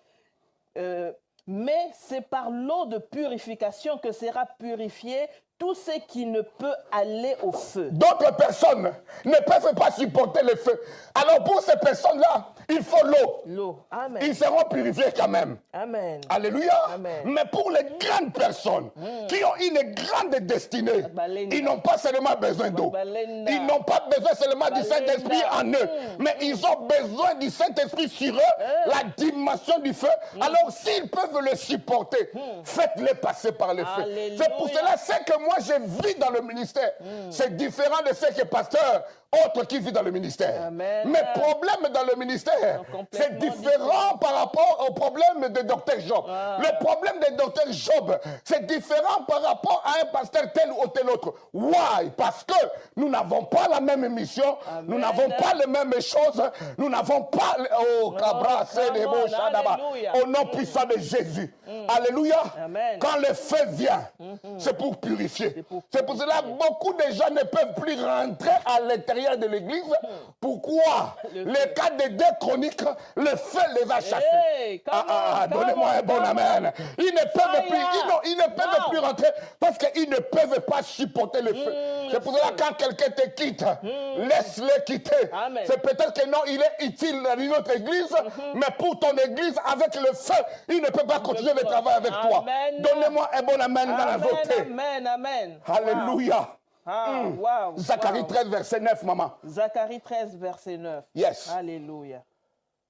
Mais c'est par l'eau de purification que sera purifié tout ce qui ne peut aller au feu. D'autres personnes ne peuvent pas supporter le feu. Alors pour ces personnes-là, il faut l'eau. L'eau. Amen. Ils seront purifiés quand même. Amen. Alléluia. Amen. Mais pour les grandes personnes qui ont une grande destinée, ils n'ont pas seulement besoin d'eau. Ils n'ont pas besoin seulement du Saint-Esprit en eux. Mais ils ont besoin du Saint-Esprit sur eux, la dimension du feu. Alors s'ils peuvent le supporter, faites-le passer par le feu. Alléluia. C'est pour cela, c'est que moi je vis dans le ministère. C'est différent de ce que pasteur autre qui vit dans le ministère. Amen. Mais problème dans le ministère, c'est différent par rapport au problème de Dr Job. Le problème de Dr Job, c'est différent par rapport à un pasteur tel ou tel autre. Why? Parce que nous n'avons pas la même mission, nous n'avons pas les mêmes choses, nous n'avons pas... Oh, Cabra, c'est des mots, Shadaba. Au nom puissant de Jésus. Alléluia. Amen. Quand le feu vient, c'est pour purifier. C'est pour cela que beaucoup de gens ne peuvent plus rentrer à l'intérieur de l'église. Pourquoi? Les cas de 2 Chroniques, le feu les a chassés. Hey, donnez-moi un bon amen. Ils ne peuvent plus, ils ne peuvent plus rentrer parce qu'ils ne peuvent pas supporter le feu. C'est pour cela que quand quelqu'un te quitte, laisse-le quitter. C'est peut-être que non, il est utile dans une autre église, mais pour ton église, avec le feu, il ne peut pas continuer le travail avec toi. Donnez-moi un bon amen dans la vôté. Amen, amen. Alléluia. Wow. Zacharie 13, verset 9, maman. Zacharie 13, verset 9. Yes. Alléluia.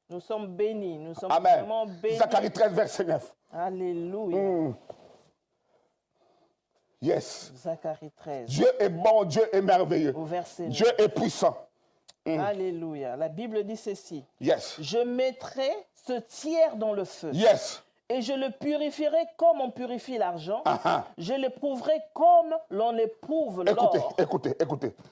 Nous sommes bénis. Nous sommes Amen. vraiment bénis. Zacharie 13, verset 9. Alléluia. Yes. Zacharie 13. Dieu est bon, Dieu est merveilleux. Au verset 9. Dieu est puissant. Alléluia. La Bible dit ceci. Yes. Je mettrai ce tiers dans le feu. Yes. Et je le purifierai comme on purifie l'argent. Je l'éprouverai comme l'on éprouve l'or. Écoutez.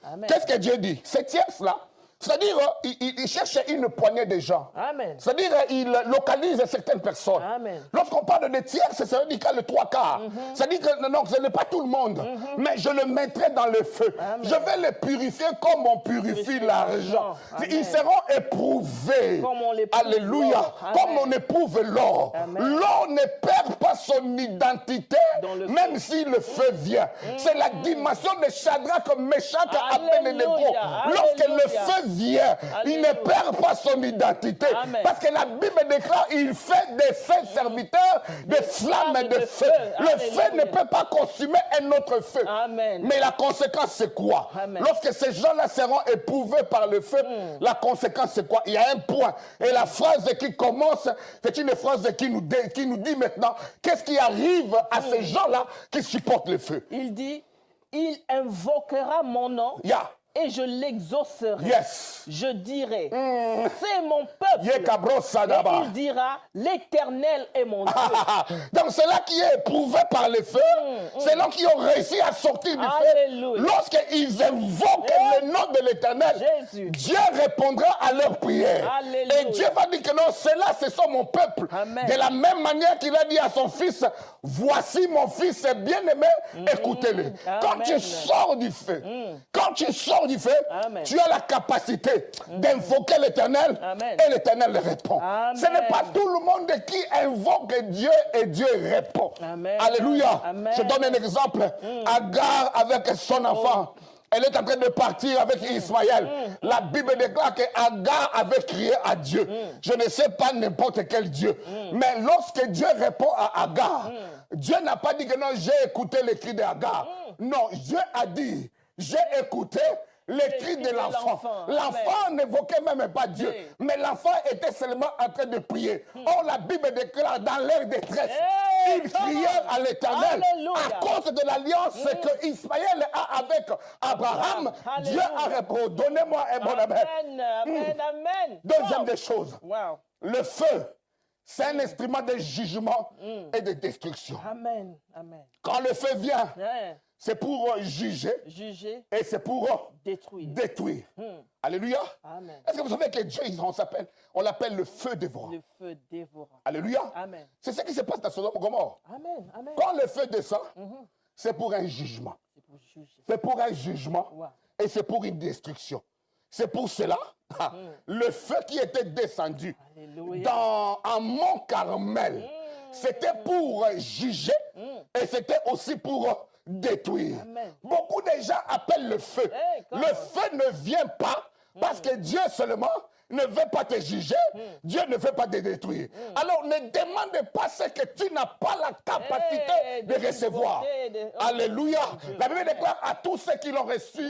Amen. Qu'est-ce que Dieu dit? Cette tiers-là, c'est-à-dire, il cherche une poignée de gens. Amen. C'est-à-dire, il localise certaines personnes. Amen. Lorsqu'on parle de tiers, c'est radical le 3/4. C'est-à-dire que non, ce n'est pas tout le monde. Mais je le mettrai dans le feu. Amen. Je vais le purifier comme on purifie l'argent. Ils seront éprouvés. Comme on l'éprouve Alléluia. l'or. Comme on éprouve l'or. L'or ne perd pas son identité, même si le feu vient. C'est la dimension de Shadrach, Meshach, Abednego. Lorsque le feu vient, il ne perd pas son identité. Parce que la Bible déclare, il fait des faits serviteurs, des flammes de feu. Le feu ne peut pas consumer un autre feu. Amen. Mais la conséquence, c'est quoi? Lorsque ces gens-là seront éprouvés par le feu, la conséquence, c'est quoi? Il y a un point. Et la phrase qui commence, c'est une phrase qui nous dit maintenant, qu'est-ce qui arrive à ces gens-là qui supportent le feu? Il dit, il invoquera mon nom. Yeah. et je l'exaucerai. Yes. Je dirai, c'est mon peuple. Yekabro Et Sadaba. il dira, l'Éternel est mon Dieu. Donc ceux-là qui est éprouvé par le feu, c'est là qui ont réussi à sortir du Alléluia. feu. Lorsqu'ils invoquent le nom de l'Éternel, Jésus. Dieu répondra à leur prière. Alléluia. Et Dieu va dire que non, ceux-là, ce sont mon peuple. Amen. De la même manière qu'il a dit à son fils, voici mon fils bien-aimé, écoutez-le. Quand Amen. tu sors du feu, quand tu sors du feu, Amen. tu as la capacité d'invoquer l'Éternel Amen. et l'Éternel répond. Amen. Ce n'est pas tout le monde qui invoque Dieu et Dieu répond. Amen. Alléluia. Amen. Je donne un exemple. Agar avec son enfant. Elle est en train de partir avec Ismaël. La Bible déclare qu'Agar avait crié à Dieu. Je ne sais pas n'importe quel Dieu. Mais lorsque Dieu répond à Agar, Dieu n'a pas dit que non, j'ai écouté les cris d'Agar. Non, Dieu a dit, j'ai écouté les cris de l'enfant. L'enfant n'évoquait même pas Dieu. Oui. Mais l'enfant était seulement en train de prier. Or, la Bible déclare dans leur détresse, Hey, ils come crièrent on. à l'Éternel Alléluia. à cause de l'alliance que Ismaël a avec Abraham. Alléluia. Dieu a répondu, donnez-moi un bon amen. Amen, amen, amen. Deuxième Wow. des choses, Wow. le feu, c'est un instrument de jugement et de destruction. Amen, amen. Quand le feu vient, Hein, c'est pour juger Juger, et c'est pour détruire. détruire. Alléluia. Amen. Est-ce que vous savez que Dieu, on l'appelle le feu dévorant. Le feu dévorant. Alléluia. Amen. C'est ce qui se passe dans Sodome et Gomorrhe. Amen, amen. Quand le feu descend, c'est pour un jugement. C'est pour juger. C'est pour un jugement Wow. et c'est pour une destruction. C'est pour cela, le feu qui était descendu Alléluia. en mont Carmel, c'était pour juger et c'était aussi pour détruire. Amen. Beaucoup de gens appellent le feu. Hey, come Le on. feu ne vient pas parce que Dieu seulement ne veut pas te juger, Dieu ne veut pas te détruire. Alors ne demande pas ce que tu n'as pas la capacité Hey, de recevoir. Alléluia. La Bible déclare à tous ceux qui l'ont reçu,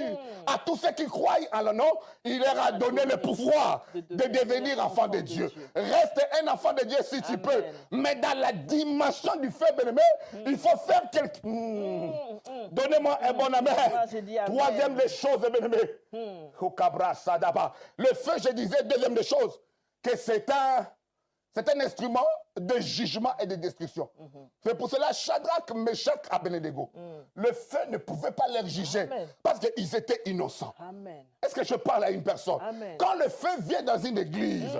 à tous ceux qui croient en le nom, il leur a donné le pouvoir de devenir enfants de Dieu. Reste un enfant de Dieu si tu Amen. peux. Mais dans la dimension du feu, bien-aimé, il faut faire quelque... Donnez-moi un bon amen. Moi, je dis amen. Troisième des choses, bien-aimé. Okabra Sadaba. Le feu, je disais, deuxième des choses, que c'est un instrument de jugement et de destruction. C'est pour cela, Shadrach, Meshach, Abednego, le feu ne pouvait pas les juger Amen. parce qu'ils étaient innocents. Amen. Est-ce que je parle à une personne? Amen. Quand le feu vient dans une église,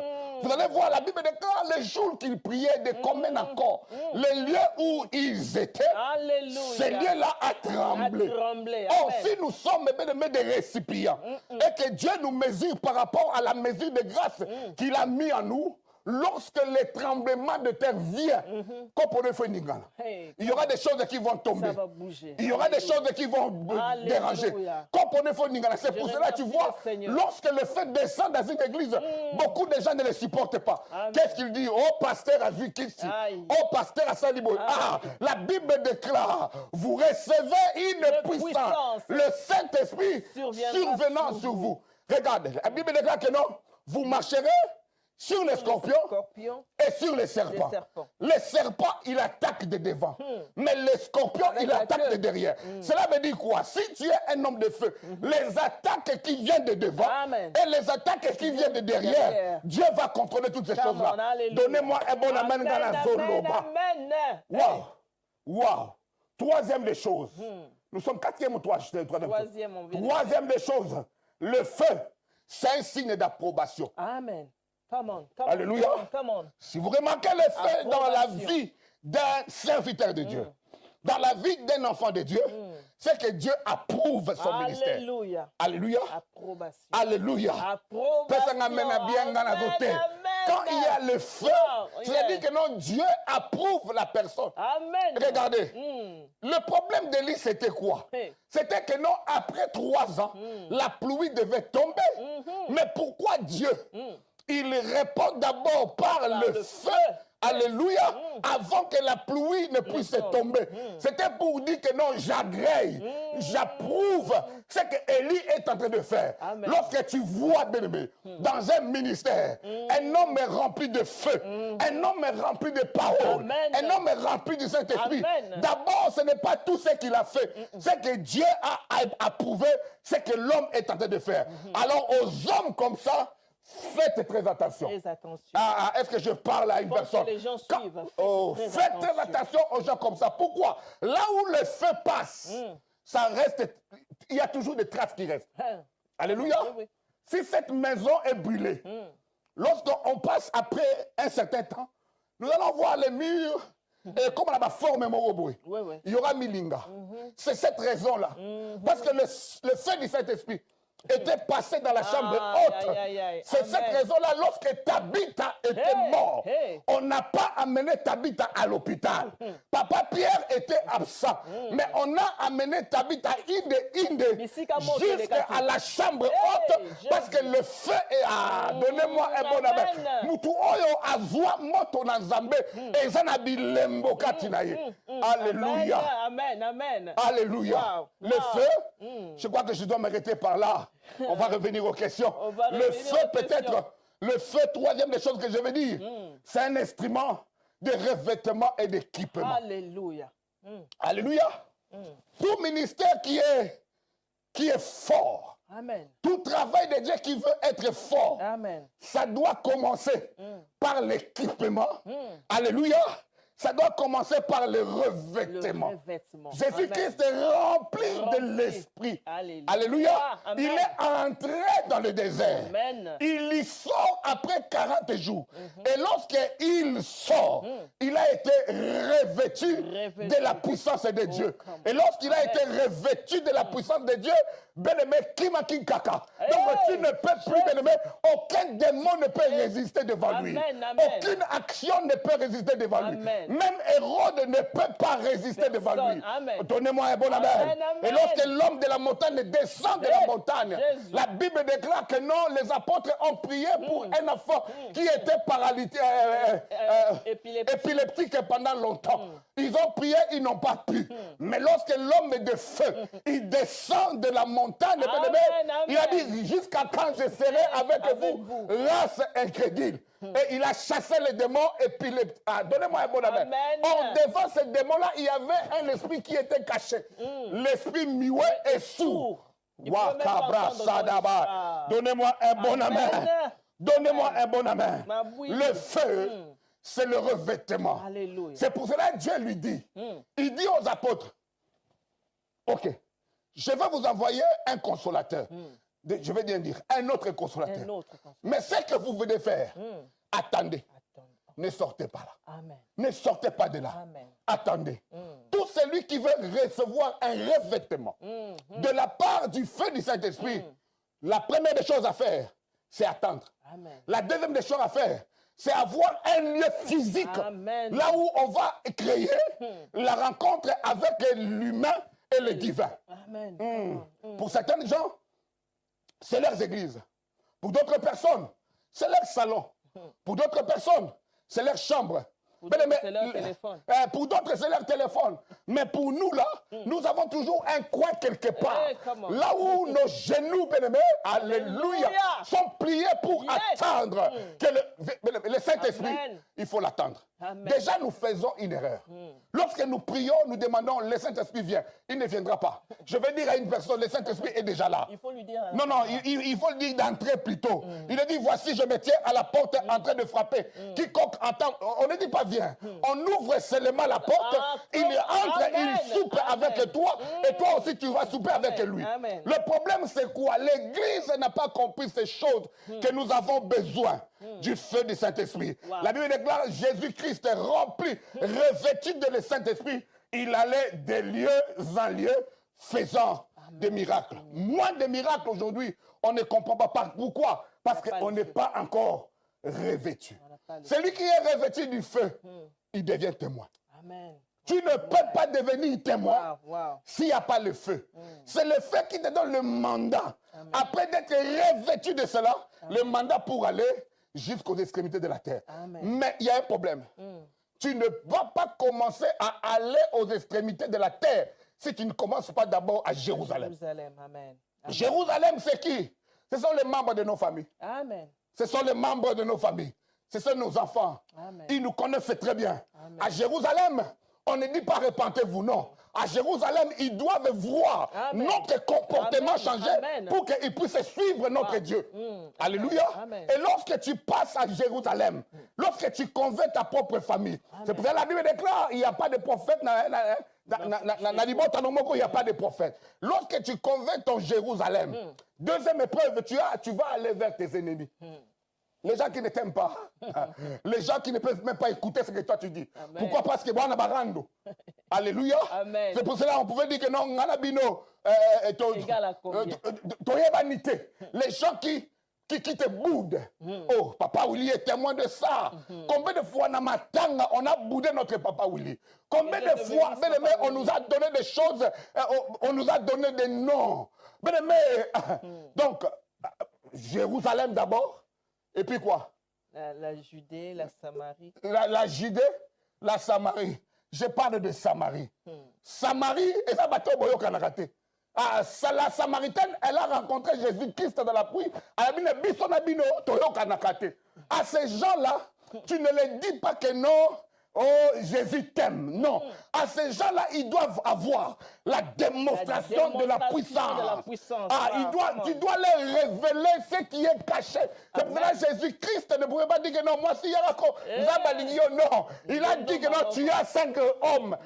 vous allez voir la Bible déclare les jours qu'ils priaient de commun accord, les lieux où ils étaient, Alléluia. ces lieux-là a tremblé. A tremblé. Or, Amen. si nous sommes bien-aimés des récipients et que Dieu nous mesure par rapport à la mesure de grâce qu'il a mis en nous, lorsque les tremblements de terre viennent, Hey, il y aura des choses qui vont tomber. ça va bouger. Il y aura des choses qui vont Alléluia. déranger. C'est pour Je cela, tu remercie vois, le Seigneur. lorsque le feu descend dans une église, beaucoup de gens ne le supportent pas. Amen. Qu'est-ce qu'il dit? Oh, pasteur a vu qu'ici. Aïe. Oh, pasteur a salibo. Ah, la Bible déclare, vous recevez une puissance. puissance. Le Saint-Esprit Surviendra survenant sur sur vous. vous. Regarde, la Bible déclare que non, vous marcherez sur les scorpions Scorpion. et sur les serpents. Les serpents, il attaque de devant. Mais les scorpions, Avec il la attaque queue. de derrière. Cela veut dire quoi? Si tu es un homme de feu, les attaques qui viennent de devant Amen. et les attaques qui viennent de derrière, Dieu va contrôler toutes ces Come choses-là. on, alléluia. Donnez-moi un bon amen dans la zone là-bas. Amen. Waouh! Waouh! Troisième des choses. Nous sommes quatrième ou troisième? Troisième, on vient de Troisième des choses. Le feu, c'est un signe d'approbation. Amen. Come on, come Alléluia. on, come on. Si vous remarquez le fait dans la Approbation. vie d'un serviteur de Dieu, dans la vie d'un enfant de Dieu, c'est que Dieu approuve son ministère. Alléluia. Alléluia. Approbation. Alléluia. Approbation. Amen. Quand il y a le feu, Wow, c'est-à-dire que non, Dieu approuve la personne. Amen. Regardez, le problème d'Élie, c'était quoi? Hey. C'était que non, après 3 ans, la pluie devait tomber. Mais pourquoi Dieu? Il répond d'abord par le feu Alléluia. Avant que la pluie ne puisse tomber. C'était pour dire que non, j'agrée, j'approuve ce que Élie est en train de faire. Amen. Lorsque tu vois, bien-aimé, dans un ministère, un homme est rempli de feu, un homme est rempli de paroles, Amen. un homme est rempli du Saint-Esprit. Amen. D'abord, ce n'est pas tout ce qu'il a fait. C'est que Dieu a approuvé ce que l'homme est en train de faire. Alors, aux hommes comme ça, faites très attention. Très attention. Est-ce que je parle à une personne? Que les gens suivent. Faites très attention aux gens comme ça. Pourquoi? Là où le feu passe, ça reste, il y a toujours des traces qui restent. Alléluia. Oui, oui. Si cette maison est brûlée, lorsqu'on passe après un certain temps, nous allons voir les murs et comme on a formé Moroboué. Oui, oui. Il y aura Milinga. C'est cette raison-là. Parce que le feu du Saint-Esprit était passé dans la chambre haute. C'est cette raison-là, lorsque Tabitha était mort, on n'a pas amené Tabitha à l'hôpital. Papa Pierre était absent, mais on a amené Tabitha jusqu'à la chambre haute, parce que le feu est à... Donnez-moi un bon amen. Mutu oyo azwa moto na Nzambe, ezana bilembo katina ye. Alléluia. Amen, amen. Alléluia. Wow. Le feu, je crois que je dois m'arrêter par là. On va revenir aux questions. Le feu, peut-être, le feu, troisième des choses que je veux dire, c'est un instrument de revêtement et d'équipement. Alléluia. Alléluia. Tout ministère qui est fort, Amen. tout travail de Dieu qui veut être fort, Amen. ça doit commencer par l'équipement. Alléluia. Ça doit commencer par le revêtement. Jésus-Christ est rempli de l'Esprit. Alléluia. Amen. Il est entré dans le désert. Amen. Il y sort après 40 jours. Et lorsqu'il sort, il a été revêtu de la puissance de Dieu. Et lorsqu'il a été revêtu de la puissance de Dieu, bien-aimé, Kima Kinkaka. Donc tu ne peux plus, bien-aimé, aucun démon ne peut résister devant lui. Aucune action ne peut résister devant lui. Même Hérode ne peut pas résister devant lui. Donnez-moi un bon amen. Et lorsque l'homme de la montagne descend de la montagne, la Bible déclare que non, les apôtres ont prié pour un enfant qui était paralysé, épileptique pendant longtemps. Ils ont prié, ils n'ont pas pu. Mais lorsque l'homme de feu, il descend de la montagne, il a dit, jusqu'à quand je serai avec vous, race incrédule. Et il a chassé les démons épileptiques. Donnez-moi un bon amen. Or, devant ce démon-là, il y avait un esprit qui était caché. L'esprit muet et sourd. Wakabra Sadaba. Donnez-moi un bon amen. Donnez-moi un bon amen. Le feu, c'est le revêtement. C'est pour cela que Dieu lui dit. Il dit aux apôtres, ok, je vais vous envoyer un consolateur. Je vais bien dire, un autre consolateur. Mais ce que vous venez faire, attendez. Ne sortez pas là. Amen. Ne sortez pas de là. Amen. Attendez. Tout celui qui veut recevoir un revêtement de la part du feu du Saint-Esprit, la première des choses à faire, c'est attendre. Amen. La deuxième des choses à faire, c'est avoir un lieu physique. Amen. Là où on va créer la rencontre avec l'humain et le divin. Amen. Pour certains gens, c'est leurs églises. Pour d'autres personnes, c'est leur salon. Pour d'autres personnes, c'est leur chambre. Pour d'autres, c'est leur téléphone. Pour d'autres, c'est leur téléphone. Mais pour nous, là, nous avons toujours un coin quelque part. Là où nos genoux, bien-aimés, alléluia, sont pliés pour attendre que le Saint-Esprit, il faut l'attendre. Déjà, nous faisons une erreur. Lorsque nous prions, nous demandons, le Saint-Esprit vient. Il ne viendra pas. Je vais dire à une personne, le Saint-Esprit est déjà là. Il faut lui dire. Non, il faut lui dire d'entrer plutôt. Il a dit, voici, je me tiens à la porte en train de frapper. Quiconque entend, on ne dit pas viens. On ouvre seulement la porte, il entre, il soupe avec toi, et toi aussi tu vas souper avec lui. Le problème c'est quoi? L'Église n'a pas compris ces choses que nous avons besoin du feu du Saint-Esprit. La Bible déclare, Jésus-Christ est rempli, revêtu de le Saint-Esprit. Il allait de lieu en lieu faisant des miracles. Moins de miracles aujourd'hui, on ne comprend pas. Pourquoi? Parce qu'on n'est pas encore revêtu. Celui qui est revêtu du feu, il devient témoin. Amen. Tu ne peux pas devenir témoin s'il n'y a pas le feu. C'est le feu qui te donne le mandat. Après d'être revêtu de cela, le mandat pour aller jusqu'aux extrémités de la terre. Amen. Mais il y a un problème. Tu ne vas pas commencer à aller aux extrémités de la terre si tu ne commences pas d'abord à Jérusalem. Jérusalem, amen. Amen. Jérusalem, c'est qui? Ce sont les membres de nos familles. Amen. Ce sont les membres de nos familles. Ce sont nos enfants. Amen. Ils nous connaissent très bien. Amen. À Jérusalem, on ne dit pas repentez-vous, non. À Jérusalem, ils doivent voir Amen. notre comportement Amen. changer Amen. pour qu'ils puissent suivre notre Dieu. Alléluia. Amen. Et lorsque tu passes à Jérusalem, lorsque tu convaincs ta propre famille, c'est pour ça que la Bible déclare il n'y a pas de prophète. Il n'y a pas de prophète. Lorsque tu convaincs ton Jérusalem, deuxième épreuve, tu vas aller vers tes ennemis. Les gens qui ne t'aiment pas, les gens qui ne peuvent même pas écouter ce que toi tu dis. Amen. Pourquoi? Parce que bon, alléluia. Amen. C'est pour cela qu'on pouvait dire que non, Nganabino, Égal à combien? les gens qui te boudent. Oh, Papa Willy est témoin de ça. Combien de fois, Namatanga, on a boudé notre Papa Willy? Combien de fois, bien aimé, on nous a donné des choses, on nous a donné des noms. Bien aimé, donc, Jérusalem d'abord. Et puis quoi? La Judée, la Samarie. La Judée, la Samarie. Je parle de Samarie. Samarie, et ça va te boyo kanakate. Ah, la Samaritaine, elle a rencontré Jésus-Christ dans la pluie. Elle a dit, bisonabino, toyo kanakate. À ces gens-là, tu ne les dis pas que non. Oh, Jésus t'aime. Non. À ces gens-là, ils doivent avoir la démonstration de la puissance. Ah, tu dois leur révéler ce qui est caché. C'est pour cela que Jésus-Christ ne pouvait pas dire que non, moi, si Yarako, non. Il a dit que non, tu as 5 hommes.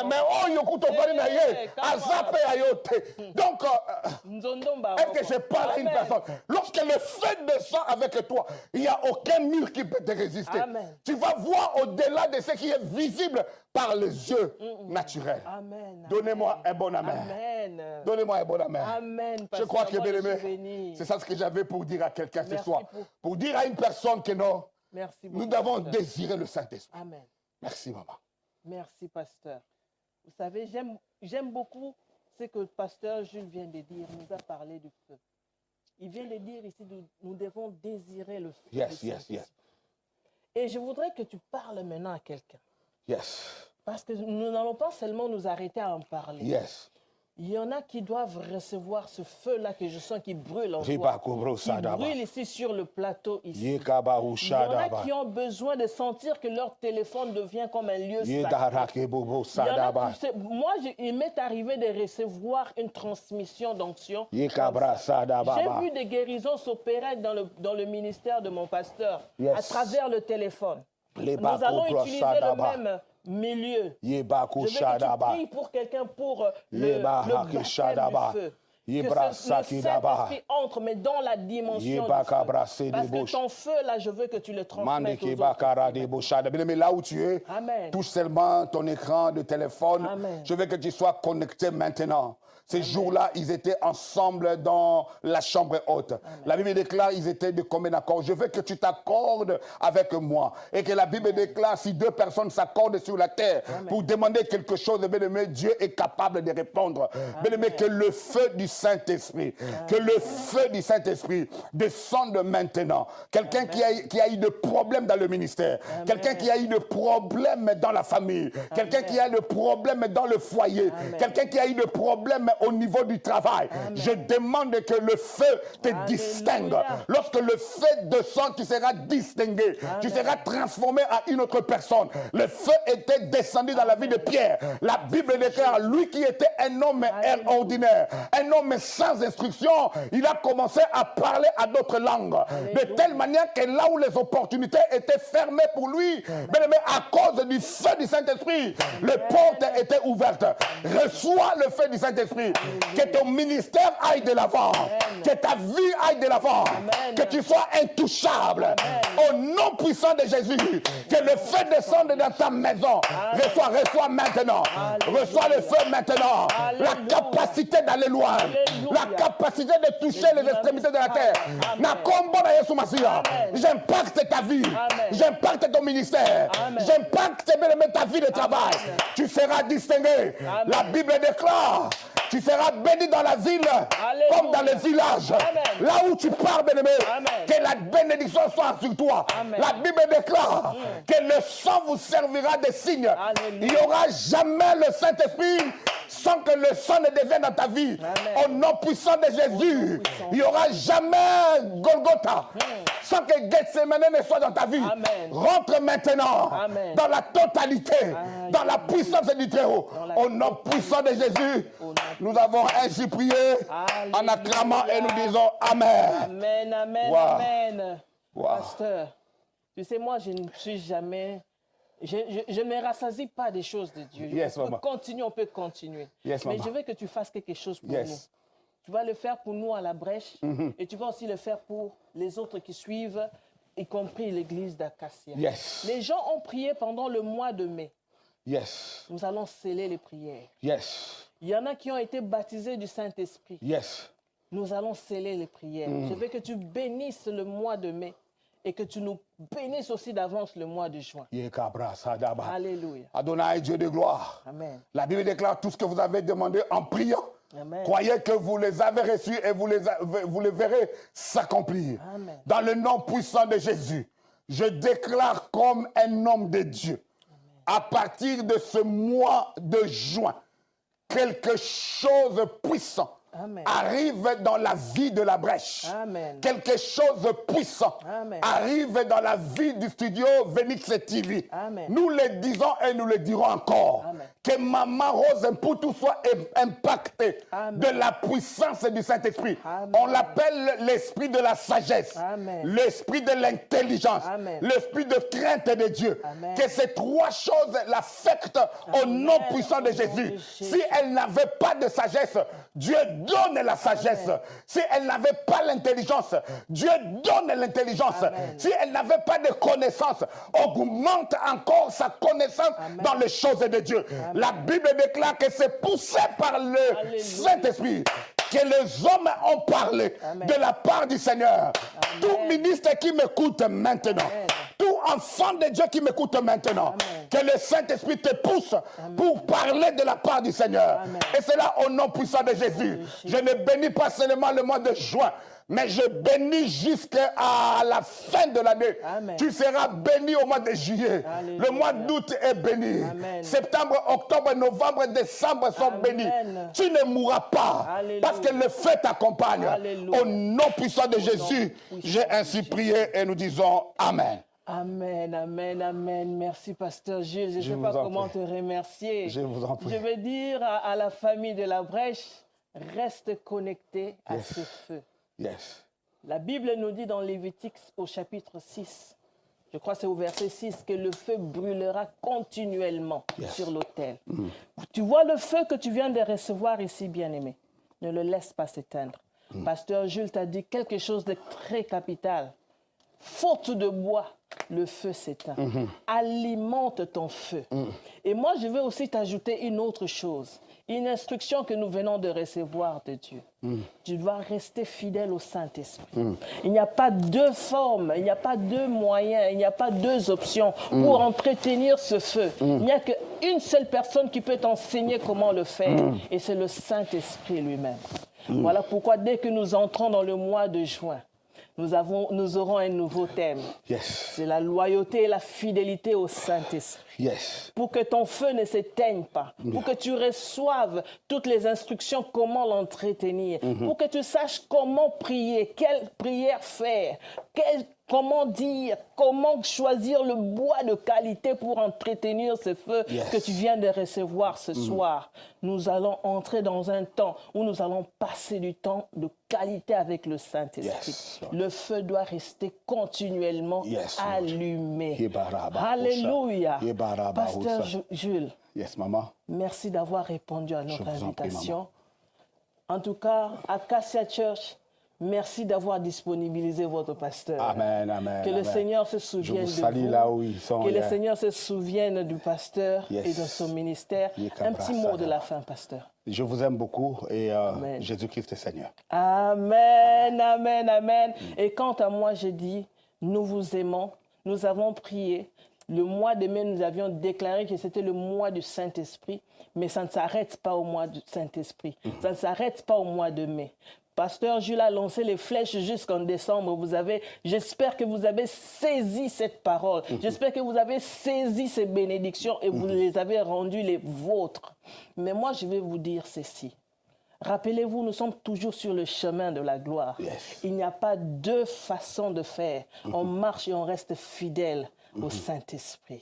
Mais oh, yokuto naye, azape ayote. Donc, est-ce que je parle à une personne? Lorsque le feu descend avec toi, il n'y a aucun mur qui peut te résister. Amen. Tu vas voir au-delà de ce qui est visible par les yeux naturels. Amen. Donnez-moi un bon amen. Amen. Donnez-moi un bon amen. Amen. Je crois que, bien aimé, c'est ça ce que j'avais pour dire à quelqu'un ce soir. Pour dire à une personne que non, merci beaucoup, nous devons pasteur. désirer le Saint-Esprit. Amen. Merci, maman. Merci, pasteur. Vous savez, j'aime beaucoup ce que le pasteur Jules vient de dire. Il nous a parlé du feu. Il vient de dire ici, nous devons désirer le feu. Yes, yes, yes. Et je voudrais que tu parles maintenant à quelqu'un. Yes. Parce que nous n'allons pas seulement nous arrêter à en parler. Yes. Il y en a qui doivent recevoir ce feu-là que je sens qui brûle en Qui toi. Qui brûle ici sur le plateau ici. Il y en a qui ont besoin de sentir que leur téléphone devient comme un lieu sacré. Moi, il m'est arrivé de recevoir une transmission d'onction. J'ai vu des guérisons s'opérer dans le ministère de mon pasteur à travers le téléphone. Nous allons utiliser le même milieu. Je veux que tu pries pour quelqu'un pour le baptême du feu. Que le Saint-Esprit entre, mais dans la dimension du feu. Parce que ton feu, là, je veux que tu le transmettes aux autres. Mais là où tu es, Amen. touche seulement ton écran de téléphone. Amen. Je veux que tu sois connecté maintenant. Ces jours-là, ils étaient ensemble dans la chambre haute. Amen. La Bible déclare ils étaient de commun accord. Je veux que tu t'accordes avec moi. Et que la Bible déclare si 2 personnes s'accordent sur la terre pour demander quelque chose, bien-aimé, Dieu est capable de répondre. Bien-aimé, que le feu du Saint-Esprit, que le feu du Saint-Esprit descende maintenant. Quelqu'un qui a eu de problèmes dans le ministère, quelqu'un qui a eu de problèmes dans la famille, quelqu'un qui a eu de problèmes dans le foyer, quelqu'un qui a eu de problèmes au niveau du travail. Amen. Je demande que le feu te distingue. Lorsque le feu descend, tu seras distingué. Amen. Tu seras transformé en une autre personne. Le feu était descendu dans la vie de Pierre. La Bible déclare, lui qui était un homme ordinaire, un homme sans instruction, il a commencé à parler à d'autres langues. De telle manière que là où les opportunités étaient fermées pour lui, bien aimé, à cause du feu du Saint-Esprit, les portes étaient ouvertes. Reçois le feu du Saint-Esprit. Que ton ministère aille de l'avant. Que ta vie aille de l'avant. Que tu sois intouchable. Amen. Au nom puissant de Jésus. Que le feu descende dans ta maison. Reçois maintenant. Alléluia. Reçois le feu maintenant. Alléluia. La capacité d'aller loin. Alléluia. La capacité de toucher les extrémités de la terre. J'impacte ta vie. J'impacte ton ministère. J'impacte ta vie de travail. Amen. Tu seras distingué. Amen. La Bible déclare. Tu seras béni dans la ville comme dans le village. Amen. Là où tu pars, bien-aimé, Amen. que la bénédiction soit sur toi. Amen. La Bible déclare que le sang vous servira de signe. Alléluia. Il n'y aura jamais le Saint-Esprit sans que le sang ne devienne dans ta vie. Amen. Au nom puissant de Jésus, puissant. il n'y aura jamais Golgotha sans que Gethsemane ne soit dans ta vie. Amen. Rentre maintenant Amen. dans la totalité, dans la puissance du Très-Haut. la Au nom puissant de Jésus, nous avons ainsi prié en Alléluia. acclamant et nous disons Amen. Amen, amen, Wow. amen. Wow. Pasteur, tu sais, moi, je ne suis jamais... Je ne me rassasie pas des choses de Dieu. Yes, on peut maman. continuer, on peut continuer. Yes, Mais maman. je veux que tu fasses quelque chose pour Yes. nous. Tu vas le faire pour nous à la brèche et tu vas aussi le faire pour les autres qui suivent, y compris l'église d'Acacia. Yes. Les gens ont prié pendant le mois de mai. Yes. Nous allons sceller les prières. Yes. Il y en a qui ont été baptisés du Saint-Esprit. Yes. Nous allons sceller les prières. Je veux que tu bénisses le mois de mai et que tu nous bénisses aussi d'avance le mois de juin. Yekabra sadaba. Alléluia. Adonai, Dieu de gloire. Amen. La Bible déclare tout ce que vous avez demandé en priant. Amen. Croyez que vous les avez reçus et vous les verrez s'accomplir. Amen. Dans le nom puissant de Jésus, je déclare comme un homme de Dieu, à partir de ce mois de juin, quelque chose de puissant Amen. arrive dans la vie de la brèche. Amen. Quelque chose de puissant Amen. arrive dans la vie du studio Venix TV. Amen. Nous le disons et nous le dirons encore. Amen. Que Maman Rose Mpoutou soit impactée Amen. de la puissance du Saint-Esprit. Amen. On l'appelle l'esprit de la sagesse, Amen. l'esprit de l'intelligence, Amen. l'esprit de crainte de Dieu. Amen. Que ces trois choses l'affectent au nom puissant de Jésus. Si elle n'avait pas de sagesse, Dieu donne la sagesse. Amen. Si elle n'avait pas l'intelligence, Dieu donne l'intelligence. Amen. Si elle n'avait pas de connaissance, augmente encore sa connaissance Amen. dans les choses de Dieu. Amen. La Bible déclare que c'est poussé par le Alléluia. Saint-Esprit que les hommes ont parlé Amen. de la part du Seigneur. Tout ministre qui m'écoute maintenant, Amen. tout enfant de Dieu qui m'écoute maintenant, Amen. que le Saint-Esprit te pousse pour parler de la part du Seigneur. Amen. Et c'est là au nom puissant de Jésus. Je ne bénis pas seulement le mois de juin, mais je bénis jusqu'à la fin de l'année. Amen. Tu seras béni au mois de juillet. Alléluia. Le mois d'août est béni. Amen. Septembre, octobre, novembre, décembre sont Amen. bénis. Tu ne mourras pas Alléluia. parce que le feu t'accompagne. Alléluia. Au nom puissant de Jésus, puissant j'ai de ainsi Jésus. prié et nous disons Amen. Amen, amen, amen. Merci, Pasteur Gilles. Je ne sais vous pas en comment prie. te remercier. Je vous en prie. Je veux dire à la famille de la brèche, reste connecté à Yes. ce feu. Yes. La Bible nous dit dans Lévitique au chapitre 6, je crois que c'est au verset 6, que le feu brûlera continuellement Yes. sur l'autel. Tu vois le feu que tu viens de recevoir ici, bien-aimé. Ne le laisse pas s'éteindre. Pasteur Jules t'a dit quelque chose de très capital. Faute de bois, le feu s'éteint. Alimente ton feu. Et moi, je veux aussi t'ajouter une autre chose. Une instruction que nous venons de recevoir de Dieu. Tu dois rester fidèle au Saint-Esprit. Il n'y a pas deux formes, il n'y a pas deux moyens, il n'y a pas deux options pour entretenir ce feu. Il n'y a qu'une seule personne qui peut t'enseigner comment le faire. Et c'est le Saint-Esprit lui-même. Voilà pourquoi dès que nous entrons dans le mois de juin, nous aurons un nouveau thème. Yes. C'est la loyauté et la fidélité au Saint-Esprit. Yes. Pour que ton feu ne s'éteigne pas, pour que tu reçoives toutes les instructions, comment l'entretenir, pour que tu saches comment prier, quelle prière faire, comment dire, comment choisir le bois de qualité pour entretenir ce feu Yes. que tu viens de recevoir ce soir. Nous allons entrer dans un temps où nous allons passer du temps de qualité avec le Saint-Esprit. Yes, Lord. Le feu doit rester continuellement Yes, Lord. allumé. Yebaraba, Alléluia. Yebaraba, Pasteur Osa. Jules, Yes, maman. merci d'avoir répondu à notre vous en prie, invitation. En tout cas, Acacia Church, merci d'avoir disponibilisé votre pasteur. Amen, amen. Que le amen. Seigneur se Je souvienne vous de salue vous. là où ils sont. Que le yeah. Seigneur se souvienne du pasteur Yes. et de son ministère. Un petit mot de la fin, pasteur. Je vous aime beaucoup et Amen. Jésus-Christ est Seigneur. Amen, amen, amen. Et quant à moi, je dis, nous vous aimons, nous avons prié Le mois de mai, nous avions déclaré que c'était le mois du Saint-Esprit, mais ça ne s'arrête pas au mois du Saint-Esprit. Ça ne s'arrête pas au mois de mai. Pasteur Jules a lancé les flèches jusqu'en décembre. J'espère que vous avez saisi cette parole. J'espère que vous avez saisi ces bénédictions et vous les avez rendues les vôtres. Mais moi, je vais vous dire ceci. Rappelez-vous, nous sommes toujours sur le chemin de la gloire. Yes. Il n'y a pas deux façons de faire. On marche et on reste fidèle au Saint-Esprit.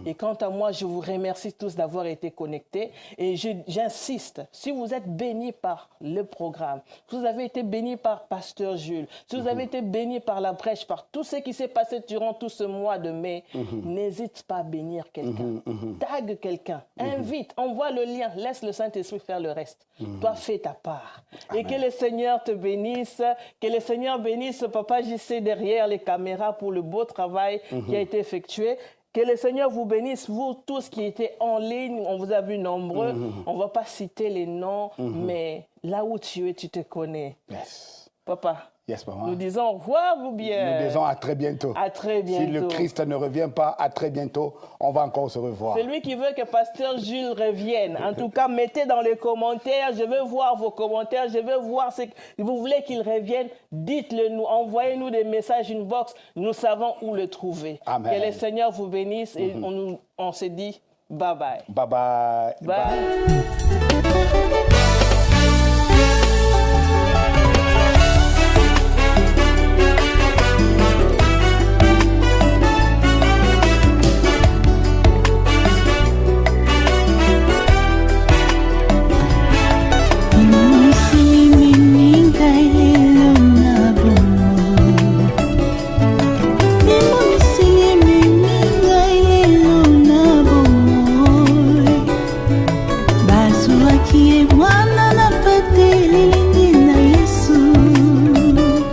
Et quant à moi, je vous remercie tous d'avoir été connectés. Et j'insiste, si vous êtes bénis par le programme, si vous avez été bénis par Pasteur Jules, si vous avez été bénis par la prêche, par tout ce qui s'est passé durant tout ce mois de mai, n'hésite pas à bénir quelqu'un. Tague quelqu'un, invite, envoie le lien, laisse le Saint-Esprit faire le reste. Toi, fais ta part. Et que le Seigneur te bénisse, que le Seigneur bénisse Papa JC derrière les caméras pour le beau travail qui a été effectué. Que le Seigneur vous bénisse, vous tous qui étaient en ligne, on vous a vu nombreux. On ne va pas citer les noms, mais là où tu es, tu te connais. Yes. Papa, Yes, maman. nous disons au revoir ou bien? Nous disons à très bientôt. À très bientôt. Si le Christ ne revient pas, à très bientôt, on va encore se revoir. Celui qui veut que Pasteur Jules revienne, en tout cas, mettez dans les commentaires, je veux voir vos commentaires, je veux voir ce que vous voulez qu'il revienne, dites-le nous, envoyez-nous des messages inbox, nous savons où le trouver. Amen. Que le Seigneur vous bénisse et on se dit bye bye. Bye bye. Bye.